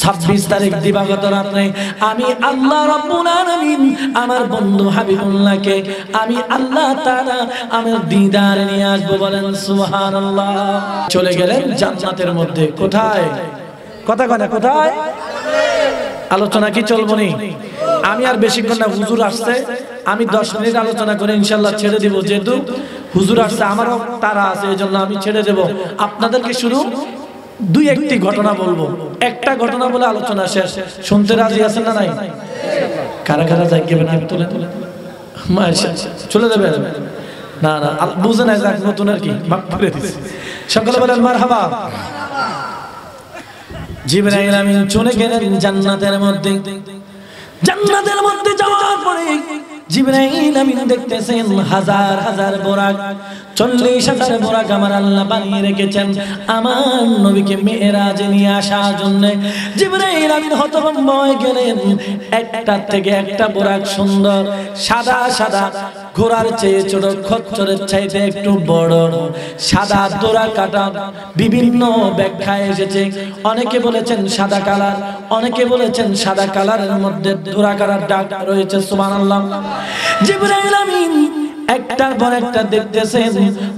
26 তারিখ দিবাগত রাতে আমি আল্লাহ রাব্বুল আলামিন আমার বন্ধু হাবিবুল্লাহকে আমি আল্লাহ তাআলা আমার দিদার নিয়ে আসবো। বলেন সুবহানাল্লাহ। চলে গেলেন জান্নাতের মধ্যে। কোথায়? কথা কয় না, কোথায়? আলোচনা কি চলবো নি? আমি আর বেশিক্ষণ না, হুজুর আসছে, আমি 10 মিনিট আলোচনা করে ইনশাল্লাহ ছেড়ে দিব। যেহেতু হুজুর আসছে, আমারও তারা আছে, এই জন্য আমি ছেড়ে দেব। আপনাদেরকে শুরু 2-1টি ঘটনা বলবো, একটা ঘটনা বলে আলোচনা শেষ। শুনতে রাজি আছেন না নাই? কারা কারা যাইবেন আর তুলে চলে যাবে? না না, বুঝে নাই, যাক নতুন আর কি, মাফ করে দিছি। সকলে বলেন মারহাবা। জিবরাইল আমিন চলে গেলেন জান্নাতের মধ্যে। জান্নাতের মধ্যে যাওয়ার পরে জিবরাইল আমিন দেখতেছেন হাজার হাজার বোরাক, 40,000 বোরাক আমার আল্লাহ বানিয়ে রেখেছেন আমার নবীকে মেরাজে নিয়ে আসার জন্য। জিবরাইল আমিন হতভম্ব হয়ে গেলেন। একটা থেকে একটা বোরাক সুন্দর, সাদা সাদা, ঘোড়ার চেয়ে ছোট, খচ্চরের চাইতে একটু বড়, সাদা দোরা কাটা। বিভিন্ন ব্যাখ্যায় এসেছে, অনেকে বলেছেন সাদা কালার, অনেকে বলেছেন সাদা কালারের মধ্যে দোরা কাটার দাগ রয়েছে। সুবহানাল্লাহ। জিবরাইল আমিন একটার পর একটা দেখতেছেন,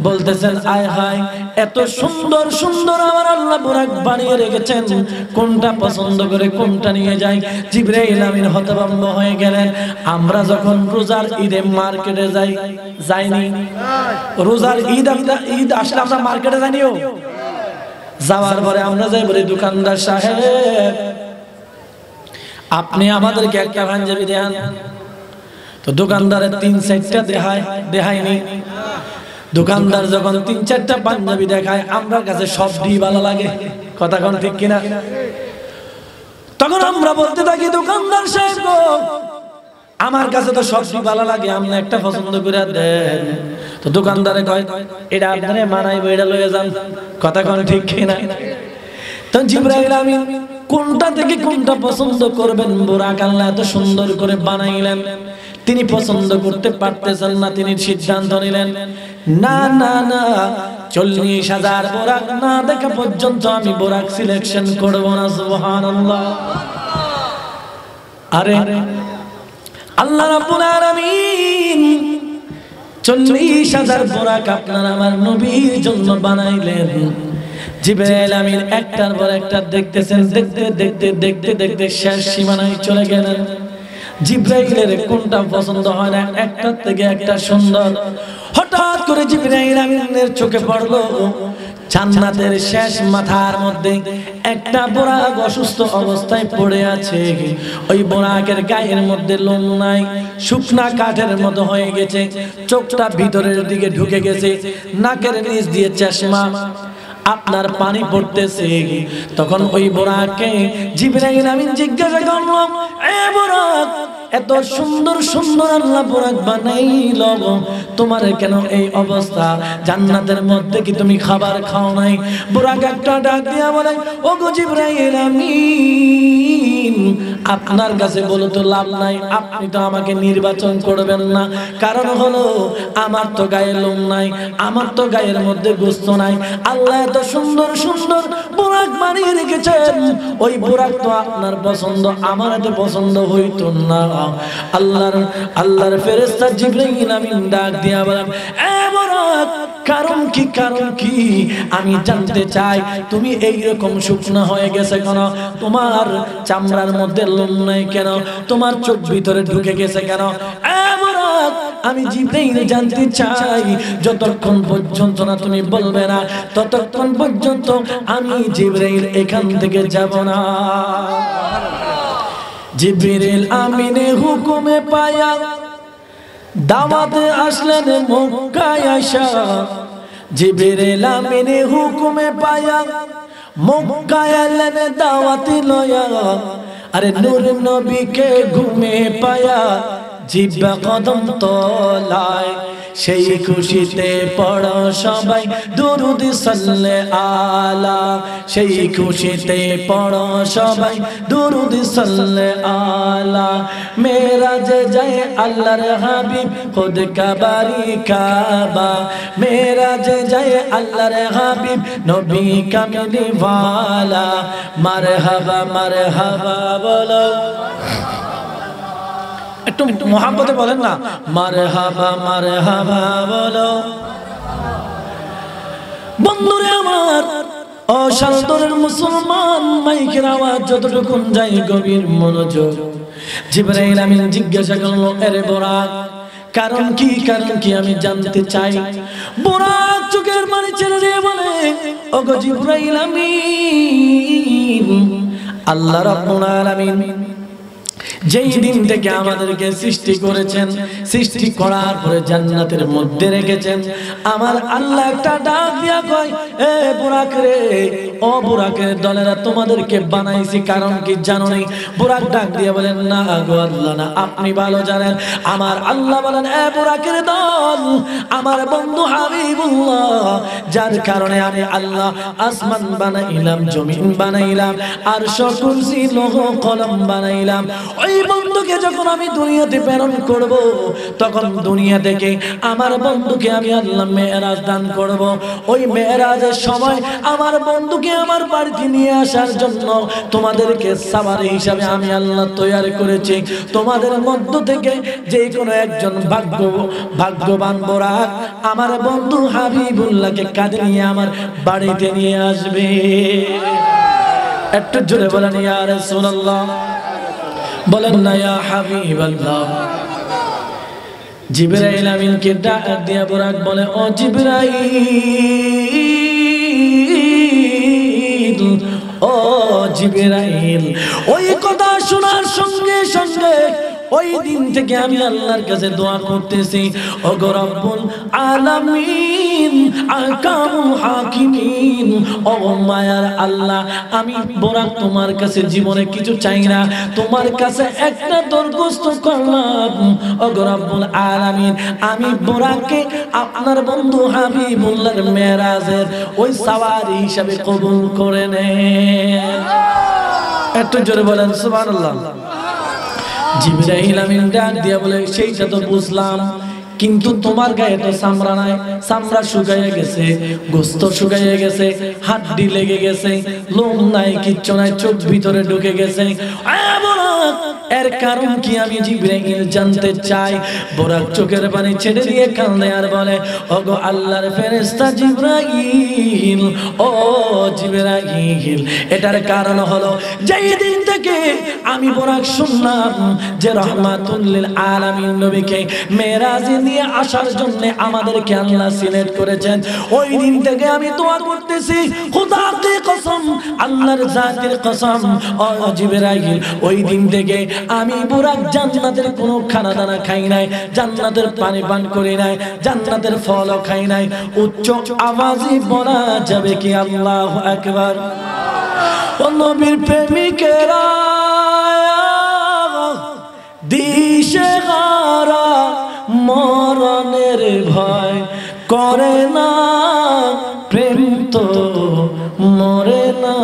বলতেছেন আয় হায়, এত সুন্দর সুন্দর আমার আল্লাহ বোরাক বানিয়ে রেখেছেন, কোনটা পছন্দ করে কোনটা নিয়ে যাই। জিবরাইল আমিন হতভম্ব হয়ে গেলেন। আমরা যখন রোজার ঈদে মার্কেটে যাইনি, রোজার ঈদ আসলে আমরা মার্কেটে যাইনিও, যাওয়ার পরে আমরা যাই বলি দোকানদার সাহেব আপনি আমাদেরকে একটা পাঞ্জাবি দেন। তো দোকানদারের 3-4টা দেখায়নি। দোকানদার যখন 3-4টা পাঞ্জাবি দেখায়, আমার কাছে সবই ভালো লাগে, কথা কোন ঠিক কিনা? তখন আমরা বলতে থাকি দোকানদার সাহেব গো, আমার কাছে তো সবই ভালো লাগে, আপনি একটা পছন্দ করে দেন। তো দোকানদারে কয় এটা আপনারে মানাইবো, এটা লয়ে যান, কথা কোন ঠিক কিনা? তখন জিবরাইল আমিন কোনটা থেকে কোনটা পছন্দ করবেন, বোরাক আল্লাহ এত সুন্দর করে বানাইলেন, তিনি পছন্দ করতে পারতেছেন না। তিনি সিদ্ধান্ত নিলেন না না না, 40,000 বোরাক না দেখা পর্যন্ত আমি বোরাক সিলেকশন করব না। সুবহানাল্লাহ। আরে আল্লাহ রাব্বুল আলামিন 40,000 বোরাক আপনার আমার নবীর জন্য বানাইলেন। জিবরাইল আমিন একটার পর একটা দেখতেছেন, দেখতে দেখতে দেখতে দেখতে শেষ সীমানায় চলে গেলেন। জিবরাইলের কোনটা পছন্দ হয় না, একটার থেকে একটা সুন্দর। হঠাৎ করে জিবরাইল আমিনের চোখে পড়লো জান্নাতের শেষ মাথার মধ্যে একটা বোরাক অসুস্থ অবস্থায় পড়ে আছে। ওই বোরাকের গায়ের মধ্যে লোম নাই, শুকনা কাঠের মতো হয়ে গেছে, চোখটা ভিতরের দিকে ঢুকে গেছে, নাকের নিচ দিয়ে চশমা, আপনার পানি পড়তেছে। তখন ওই বোরাককে জিবরাইল আমিন জিজ্ঞাসা করলো, এ বোরাক, এত সুন্দর সুন্দর আল্লাহ বোরাক বানাইলো, তোমার কেন এই অবস্থা? জান্নাতের মধ্যে কি তুমি খাবার খাও নাই? বোরাক একটা ডাক দিয়া বলে, ও গো জিবরাইল আমিন, আপনার কাছে বলে তো লাভ নাই, আপনি তো আমাকে নির্বাচন করবেন না। কারণ হলো আমার তো গায়ে লোম নাই, আমার তো গায়ের মধ্যে গোশত নাই। আল্লাহ এত সুন্দর সুন্দর বোরাক বানিয়ে রেখেছেন, ওই বোরাক তো আপনার পছন্দ, আমার এত পছন্দ হইতো না। আল্লাহর ফেরেশতা জিবরাইল আমিন ডাক দিয়া বলেন, এ বোরাক, কারণ কি, কারণ কি আমি জানতে চাই। তুমি এই রকম শুকনো হয়ে গেছে কেন? তোমার চামড়ার মধ্যে লোম নাই কেন? তোমার চোখ ভিতরে ঢুকে গেছে কেন? এ বোরাক, আমি জিবরাইল জানতে চাই। যতক্ষণ পর্যন্ত না তুমি বলবে না, ততক্ষণ পর্যন্ত আমি জিবরাইল এখান থেকে যাব না। জিবরিল আমিনে হুকুমে পায়া দাওয়াতে আসলেন মক্কায় আয়েশা। জিবরিল আমিনে হুকুমে পায়া মক্কায় এলেন দাওয়াতি লয়া। আরে নূর নবীকে ঘুমে পায়া জিব্বা কদম তলায়, সেই খুশিতে পড়ো সবাই দুরুদ সাল্লে আলা। সেই খুশিতে পড়ো সবাই দুরুদ সাল্লে আলা। মেরাজে যায় আল্লাহর হাবিব খুদ কাবারি কাবা। মেরাজে যায় আল্লাহর হাবিব নবী কামলি ওয়ালা। মারহাবা মারহাবা বলো, একটু মোহাম্মতে বলেন না, মারহাবা মারহাবা বলো। বন্ধুরে আমার, ও শালদরের মুসলমান, মাইকের আওয়াজ যতটুকুন যায় গভীর মনোযোগ। জিবরাইল আমিন জিজ্ঞাসা করলো, আরে বুরাক, কারণ কি, কারণ কি আমি জানতে চাই। বুরাক চোখের পানি ছেড়ে দিয়ে বলে, ওগো জিবরাইল আমিন, আল্লাহ রাব্বুল আলামিন যেই দিন থেকে আমাদেরকে সৃষ্টি করেছেন, সৃষ্টি করার পরে জান্নাতের মধ্যে রেখেছেন, আমার আল্লাহ একটা ডাক দিয়া কয়, এ বুরাক রে, ও বুরাকের দলেরা, তোমাদেরকে বানাইছি কারণ কি জানো নি? বুরাক ডাক দিয়ে বলেন, না গো আল্লাহ, না, আপনি ভালো জানেন। আমার আল্লাহ বলেন, এ বুরাকের দল, আমার বন্ধু হাবিবুল্লাহ, যার কারণে আমি আল্লাহ আসমান বানাইলাম, জমিন বানাইলাম, আরশ কুরসি লৌহ কলম বানাইলাম। ওই বন্ধুকে যখন আমি দুনিয়াতে প্রেরণ করব, তখন দুনিয়া থেকে আমার বন্ধুকে আমি আল্লাহ মেরাজ দান করব। ওই মেরাজের সময় আমার বন্ধুকে আমার বাড়িতে নিয়ে আসার জন্য তোমাদেরকে সাওয়ারি হিসাবে আমি আল্লাহ তৈরি করেছি। তোমাদের মধ্য থেকে যে কোনো একজন ভাগ্যবান বুরাক আমার বন্ধু হাবিবুল্লাহকে কাঁধে নিয়ে আমার বাড়িতে নিয়ে আসবে। একটু জোরে বলেন ইয়া রাসূলুল্লাহ, বলেন না ইয়া হাবিবাল্লাহ। জিবরাইল আমিনকে ডাক দিয়া বুরাক বলে, ও জিবরাইল, ও জিবরাইল। ওই কথা শোনার সঙ্গে সঙ্গে ওই দিন থেকে আমি আল্লাহর কাছে দোয়া করতেছি, ওগো রব্বুল আলামিন, আহকামুল হাকিমিন, ও মায়ার আল্লাহ, আমি বুরাক তোমার কাছে জীবনে কিছু চাই না, তোমার কাছে একটা দরখাস্ত করলাম, ওগো রব্বুল আলামিন, আমি বুরাককে আপনার বন্ধু হাবিবুল্লাহর মেরাজের ওই সাওয়ারি হিসাবে কবুল করে নেন। একটু জোরে বলেন সুবহানাল্লাহ। জিবরাইল আমিন ডাক দিয়া বলে, সেইটা তো বুঝলাম, কিন্তু তোমার গায়ে তো চামড়া নাই, চামড়া শুকাইয়ে গেছে, গোস্ত শুকাইয়ে গেছে, হাড্ডি লেগে গেছে, লোম নাই, কিচ্ছু নাই, চোখ ভিতরে ঢুকে গেছে। এর কারণ কি আমি জিবরাইল জানতে চাই। বুরাক চোখের পানি ছেড়ে দিয়ে কাঁদে আর বলে, ওগো আল্লাহর ফেরেশতা জিবরাইল, ও জিবরাইল, এটার কারণ হলো যেই দিন থেকে আমি বুরাক শুনলাম যে রাহমাতুল লিল আলামিন নবীকে মেরাজে নিয়ে আসার জন্য আমাদেরকে আল্লাহ সিলেক্ট করেছেন, ওই দিন থেকে আমি দোয়া করতেছি, খোদাকে কসম, আল্লাহর জাতের কসম, ও জিবরাইল, ওই দিন থেকে আমি বুরাক জান্নাতের কোনো খানা দানা খাই নাই, জান্নাতের পানি পান করি নাই, জান্নাতের ফলও খাই নাই। উচ্চ আওয়াজে বলা যাবে কি আল্লাহু আকবার। ও নবীর প্রেমিকেরা দিশেহারা মরণের ভয় করে না, প্রেম তো মরে না।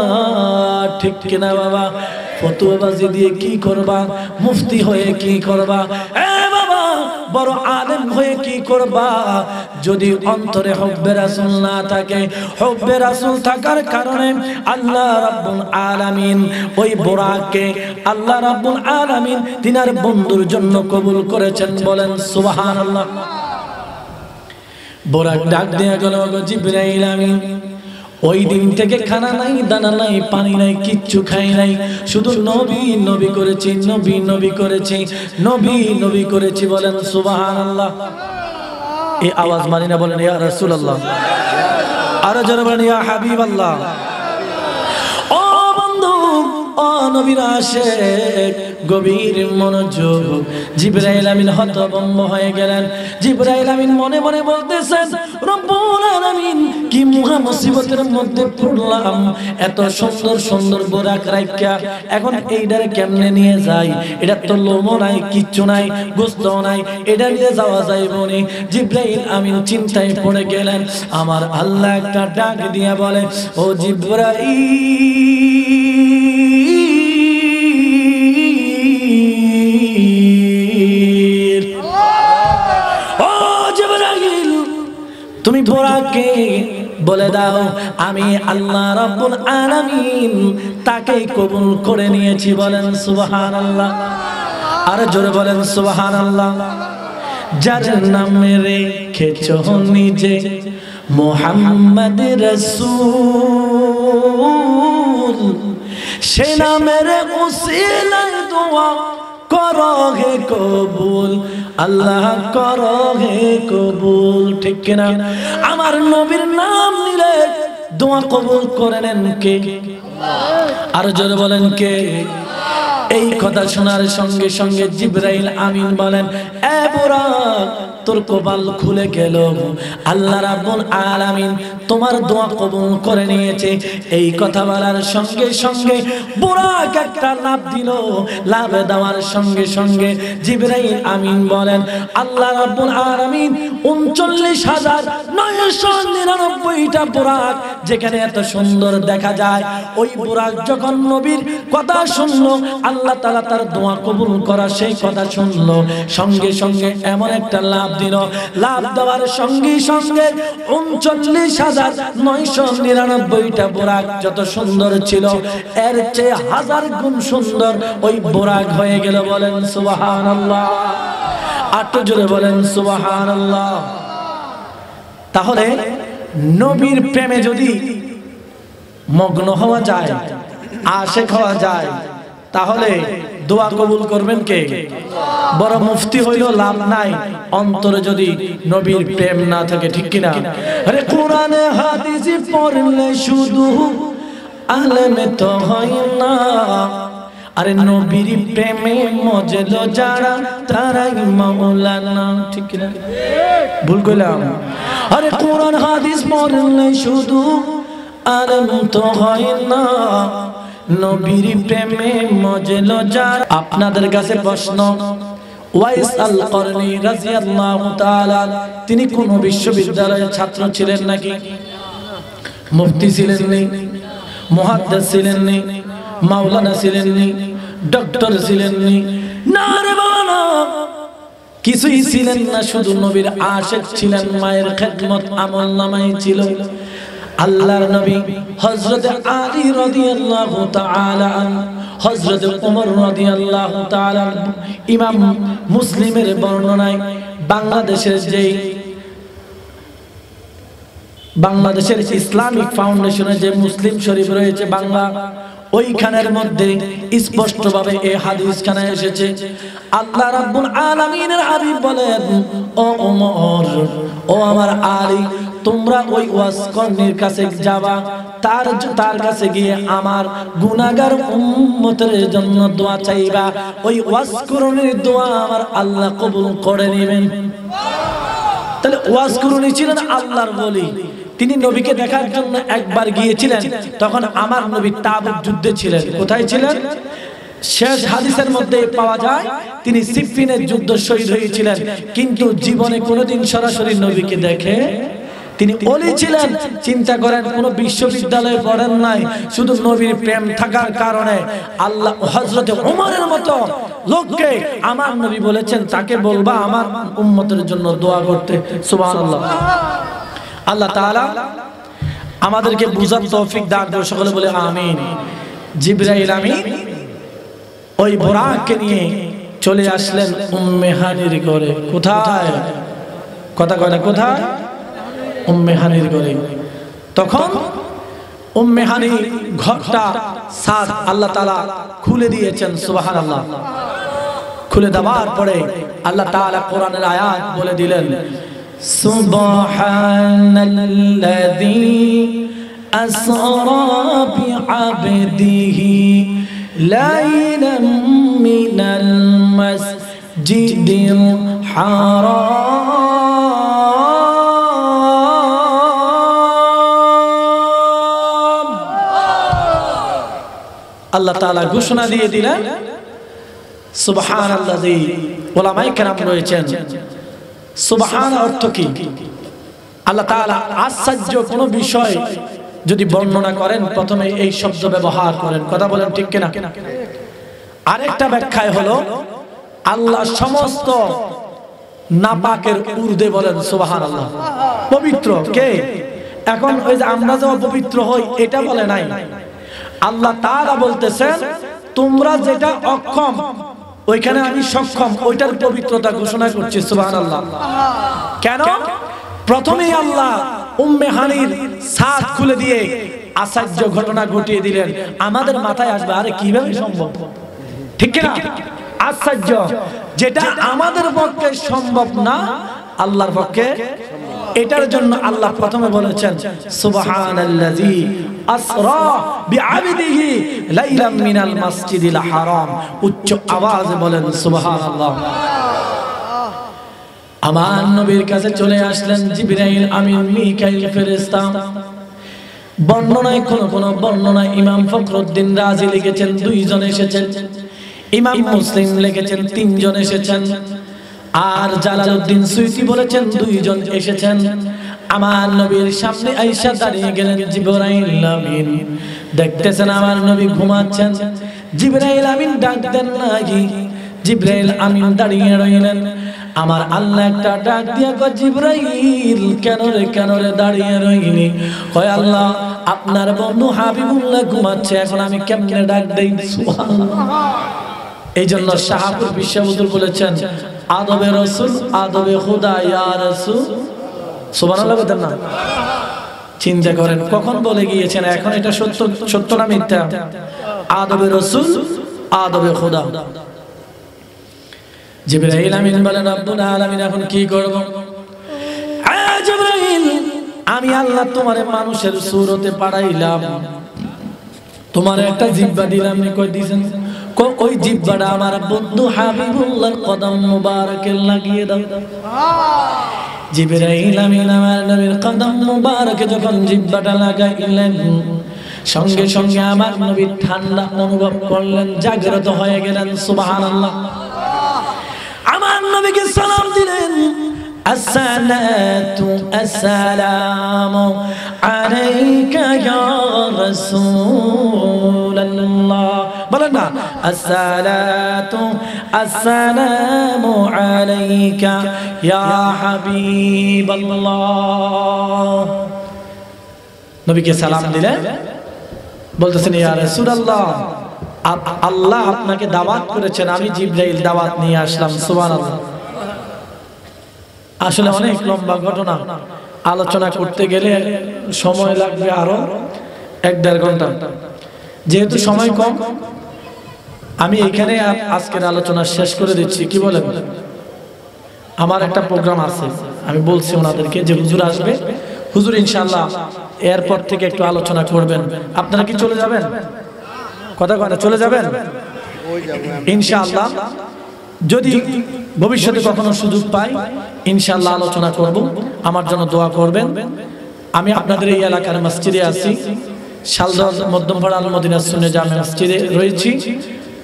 ঠিক কিনা বাবা? ফতোয়াবাজি দিয়ে কি করবা? মুফতি হয়ে কি করবা? এ বাবা, বড় আলেম হয়ে কি করবা যদি অন্তরে হুব্বে রাসূল না থাকে? হুব্বে রাসূল থাকার কারণে আল্লাহ রাব্বুল আলামিন ওই বুরাককে আল্লাহ রাব্বুল আলামিন তিনার বন্ধুর জন্য কবুল করেছেন। বলেন সুবহানাল্লাহ। বুরাক ডাক দিয়া গেল, ওগো জিবরাইল আমিন, ওই দিন থেকে খানা নাই, দানা নাই, পানি নাই, কিচ্ছু খাই নাই, শুধু নবী নবী করেছি, নবী নবী করেছি, নবী নবী করেছি। বলেন সুবহানাল্লাহ। এই আওয়াজ মানি না, বলেন ইয়া রাসূলুল্লাহ। আরো জোরে বলেন ইয়া হাবিবাল্লাহ। ও বন্ধু, ও নবীর আশিক, গভীর মনোযোগ। জিবরাইল আমিন হতভম্ব হয়ে গেলেন। জিবরাইল আমিন মনে মনে বলতেছেন, রব্বুল আলামিন, কি মহা মুসিবতের মধ্যে পড়লাম, এত সুন্দর সুন্দর বুরাক রাইখা এখন এইটারে কেমনে নিয়ে যাই? এটা তো লোমও নাই, কিচ্ছু নাই, গোস্ত নাই, এটা নিয়ে যাওয়া যাইবো নি। জিবরাইল আমিন চিন্তায় পড়ে গেলেন। আমার আল্লাহ একটা ডাক দিয়া বলে, ও জিবরাইল, তুমি বুরাককে বলে দাও আমি আল্লাহ রাব্বুল আলামিন তাকে কবুল করে নিয়েছি। বলেন সুবহানাল্লাহ। আর জোরে বলেন সুবহানাল্লাহ। যার নামে রেখেছো নিজে মুহাম্মদ রাসূল, কবুল, সে নামের উসিলায় দোয়া করো হে কবুল, আল্লাহ করো হে কবুল। ঠিক কিনা? আমার নবীর নাম নিলে দোয়া কবুল করে নেন কে? আর জোরে বলেন কে? এই কথা শোনার সঙ্গে সঙ্গে জিবরাইল আমিন বলেন, এ বুরাক, তোর কপাল খুলে গেল, আল্লাহ রাব্বুল আলামিন তোমার দোয়া কবুল করে নিয়েছে। এই কথা বলার সঙ্গে সঙ্গে বুরাক একটা লাফ দিল। লাফ দেওয়ার সঙ্গে সঙ্গে জিবরাইল আমিন বলেন, আল্লাহ রাব্বুল আলামিন 39,999টা বুরাক যেখানে এত সুন্দর দেখা যায়, ওই বুরাক যখন নবীর কথা শুনলো, আল্লাহ তাআলা তার দোয়া কবুল করা সেই কথা শুনলো, সঙ্গে সঙ্গে এমন একটা লাভ দিল। লাভ দেওয়ার সঙ্গে সঙ্গে 39,999টা বুরাক যত সুন্দর ছিল, এর চেয়ে 1000 গুণ সুন্দর ওই বুরাক হয়ে গেল। বলেন সুবহানাল্লাহ, আট জোরে বলেন সুবহানাল্লাহ। তাহলে নবীর প্রেমে যদি মগ্ন হওয়া যায়, আশিক হওয়া যায়, তাহলে দোয়া কবুল করবেন কে? বড় মুফতি হইল লাভ নাই, অন্তরে যদি নবীর প্রেম না থাকে। ঠিক কিনা? আরে কোরআনে হাদিসে পড়লে শুধু আলেম তো হয় না, আরে নবীর প্রেমে মজল যারা তারাই মাওলানা। ঠিক কিনা? ভুল কইলাম? আরে কোরআন হাদিস পড়লে শুধু আলেম তো হয় না, নবীর প্রেমে মজল যারা। আপনাদের কাছে প্রশ্ন, ওয়াইস আল করনি রাদিয়াল্লাহু তাআলা তিনি কোন বিশ্ববিদ্যালয়ের ছাত্র ছিলেন নাকি? মুফতি ছিলেন নি, মুহাদ্দিস ছিলেন নি, মাওলানা ছিলেন নি, ডক্টর ছিলেন নি? না রে বাবা, কিছুই ছিলেন না, শুধু নবীর আশিক ছিলেন। মায়ের খেদমত আমল নামাই ছিল। আল্লাহর নবী হযরত আলী রাদিয়াল্লাহু তাআলা, হযরত ওমর রাদিয়াল্লাহু তাআলা, ইমাম মুসলিমের বর্ণনায় বাংলাদেশের ইসলামিক ফাউন্ডেশনে যে মুসলিম শরীফ রয়েছে বাংলা, ওইখানের মধ্যে স্পষ্টভাবে এই হাদিসখানে এসেছে, আল্লাহ রাব্বুল আলামিনের হাবিব বলেন, ও ওমর, ও আমার আলী, তোমরা ওই ওয়াসকর্ণীর কাছে যাবা, তার কাছে গিয়ে আমার গুনাহগার উম্মতের জন্য দোয়া চাইবা। ওই ওয়াসকর্ণীর দোয়া আমার আল্লাহ কবুল করে নেবেন। তাহলে ওয়াসকর্ণী ছিলেন আল্লাহর ওলি। তিনি নবীকে দেখার জন্য একবার গিয়েছিলেন, তখন আমার নবী তাবুক যুদ্ধে ছিলেন। কোথায় ছিলেন? শেষ হাদিসের মধ্যে পাওয়া যায় তিনি সিফফিনের যুদ্ধ শহীদ হয়েছিলেন, কিন্তু জীবনে কোনোদিন সরাসরি নবীকে দেখে তিনি ওলি ছিলেন। চিন্তা করেন, কোন বিশ্ববিদ্যালয়ে পড়েন নাই, শুধু নবীর প্রেম থাকার কারণে আল্লাহ হযরত ওমরের মতো লোককে আমার নবী বলেছেন, তাকে বলবা আমার উম্মতের জন্য দোয়া করতে। সুবহানাল্লাহ। আল্লাহ তাআলা আমাদেরকে বুঝার তৌফিক দান করুন, সকলে বলে আমিন। জিবরাইল আমিন ওই বুরাককে নিয়ে চলে আসলেন উম্মে হানির ঘরে। কোথায়? কথা কয় না, কোথায়? উম্মে হানির ঘরে। তখন উম্মে হানি ঘরটা সাদ আল্লাহ তাআলা খুলে দিয়েছেন। সুবহানাল্লাহ। খুলে দেওয়ার পরে আল্লাহ তাআলা কোরআনের আয়াত বলে দিলেন, সুবহানাল্লাযী আসরা বিআবদিহি লাইলাম মিনাল মাসজিদিল হারাম। আল্লাহ তাআলা ঘোষণা দিয়ে দিলেন সুবহানাল্লাযী। উলামায়ে কেরাম রয়েছেন, সুবহান অর্থ কি? আল্লাহ তাআলা আশ্চর্য কোন বিষয় যদি বর্ণনা করেন, প্রথমে এই শব্দ ব্যবহার করেন। কথা বলেন ঠিক কিনা? আরেকটা ব্যাখ্যায় হলো আল্লাহ সমস্ত নাপাকের ঊর্ধ্বে বলেন সুবহানাল্লাহ। পবিত্র কে? এখন ওই যে আমরা যে অপবিত্র হই এটা বলে নাই, আল্লাহ তাআলা বলতেছেন তোমরা যেটা অক্ষম ওইখানে আমি সক্ষম, ওইটার পবিত্রতা ঘোষণা করছি। সুবহানাল্লাহ। কেন? প্রথমেই আল্লাহ উম্মে হানির সাদ খুলে দিয়ে আশ্চর্য ঘটনা ঘটিয়ে দিলেন। আমাদের মাথায় আসবে আরে কিভাবে সম্ভব, ঠিক না? আশ্চর্য, যেটা আমাদের পক্ষে সম্ভব না আল্লাহর পক্ষে। এটার জন্য আল্লাহ প্রথমে বলেছেন সুবহানাল্লাযী আসরা বিআবদিহি লাইলাম মিনাল মাসজিদিল হারাম। উচ্চ আওয়াজে বলেন সুবহানাল্লাহ। আমার নবীর কাছে চলে আসলেন জিবরাইল আমিন মিকাইল ফেরেশতা। বর্ণনায় কোন বর্ণনায় ইমাম ফখরুদ্দিন রাজি লিখেছেন 2 জন এসেছেন, ইমাম মুসলিম লিখেছেন 3 জন এসেছেন, আর জালালউদ্দিন সুয়ুতি বলেছেন 2 জন এসেছেন। আমার নবীর সামনে আয়েশা দাঁড়িয়ে গেলেন। জিবরাইল আমিন দেখতেছেন আমার নবী ঘুমাচ্ছেন। জিবরাইল আমিন ডাক দেন নাকি, জিবরাইল আমিন দাঁড়িয়ে রইলেন। আমার আল্লাহ একটা ডাক দিয়া কয় জিবরাইল কেন রে দাঁড়িয়ে রইলি? কয় আল্লাহ আপনার বন্ধু হাবিবুল্লাহ ঘুমাচ্ছে, এখন আমি কেমনে ডাক দেই? সুবহানাল্লাহ। এই জন্য শাহাবুল বিশ্ববুদুল বলেছেন আদবে রাসূল আদবে খুদা ইয়া রাসূল। সুবহানাল্লাহ বলেন না? চিন্তা করেন কখন বলে গিয়েছেন, এখন এটা সত্য না মিথ্যা? আদবে রাসূল আদবে খুদা। জিবরাইল আমিন বলেন রব্বুল আলামিন এখন কি করব? জিবরাইল আমি আল্লাহ তোমারে মানুষের সূরতে পাঠাইলাম, তোমার একটা জিহ্বা দিলাম, নি কই দিবেন? ওই জিহ্বাটা আমার বন্ধু হাবিবুল্লাহর কদম মুবারকে লাগিয়ে দাও। জিবরাইল আমিন আমার নবীর কদম মুবারকে যখন জিহ্বাটা লাগাইলেন, সঙ্গে সঙ্গে আমার নবী ঠান্ডা অনুভব করলেন, জাগ্রত হয়ে গেলেন। সুবহানাল্লাহ। আমার নবীকে সালাম দিলেন, আসসালাতু আসসালামু আলাইকা ইয়া রাসূলুল্লাহ। বলেন না আসসালাতু আসসালামু আলাইকা ইয়া হাবিবাল্লাহ। নবীকে সালাম দিলেন, বলতেছেন ইয়া রাসূলুল্লাহ আল্লাহ আপনাকে দাওয়াত করেছেন, আমি জিবরাইল দাওয়াত নিয়ে আসলাম। সুবহানাল্লাহ। আসলে অনেক লম্বা ঘটনা, আলোচনা করতে গেলে সময় লাগবে আরো 1-1.5 ঘন্টা। যেহেতু সময় কম, আমি এখানে আজকের আলোচনা শেষ করে দিচ্ছি। কি বলেন? আমার একটা প্রোগ্রাম আছে, আমি বলছি ওনাদেরকে যে হুজুর আসবে, হুজুর ইনশাআল্লাহ এরপর থেকে একটু আলোচনা করবেন। আপনারা কি চলে যাবেন? কথা কয় না, চলে যাবেন ইনশাআল্লাহ। যদি ভবিষ্যতে কখনো সুযোগ পাই ইনশাআল্লাহ আলোচনা করব, আমার জন্য দোয়া করবেন। আমি আপনাদের এই এলাকার মসজিদে আছি, শালদহ মধ্যমপাড়া আল মদিনা সুন্নাহ জামে মসজিদে রয়েছি,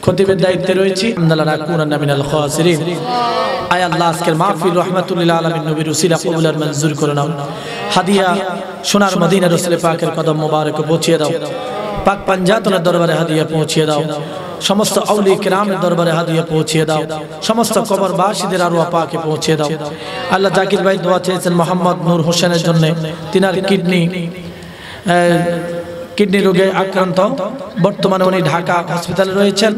খতিবের দায়িত্বে রয়েছি। আলহামদুলিল্লাহ নাকুনা মিনাল খাসিরিন। আয় আল্লাহ আজকের মাহফিল রাহমাতুল লিল আলামিন নবীর উসিলা কবুল আর মঞ্জুর করে নাও। হাদিয়া সোনার মদিনা রাসূল পাকের কদম মোবারকে পৌঁছিয়ে দাও। পাক পাঞ্জাতনের দরবারে হাদিয়া পৌঁছিয়ে দাও। সমস্ত আউলিয়া কিরামের দরবারে হাদিয়া পৌঁছিয়ে দাও। সমস্ত কবরবাসীদের আরওয়াহ পাকে পৌঁছিয়ে দাও। আল্লাহ জাকির ভাই দোয়া চেয়েছেন মোহাম্মদ নূর হোসেনের জন্য, তিনার কিডনি রোগে আক্রান্ত, বর্তমানে উনি ঢাকা হসপিটালে রয়েছেন।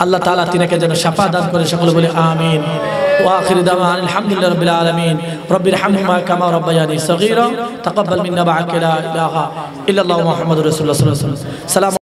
আল্লাহ তাআলা তিনাকে যেন শিফা দান করে, সকলে বলে আমিন। ওয়া আখিরু দাওয়ানা আলহামদুলিল্লাহি রাব্বিল আলামিন। রব্বির হামহুমা কামা রাব্বায়ানি সগীরা। তাকাব্বাল মিন্না বা'আকা লা ইলাহা ইল্লাল্লাহু মুহাম্মাদুর রাসূলুল্লাহ সাল্লাল্লাহু আলাইহি ওয়াসাল্লাম।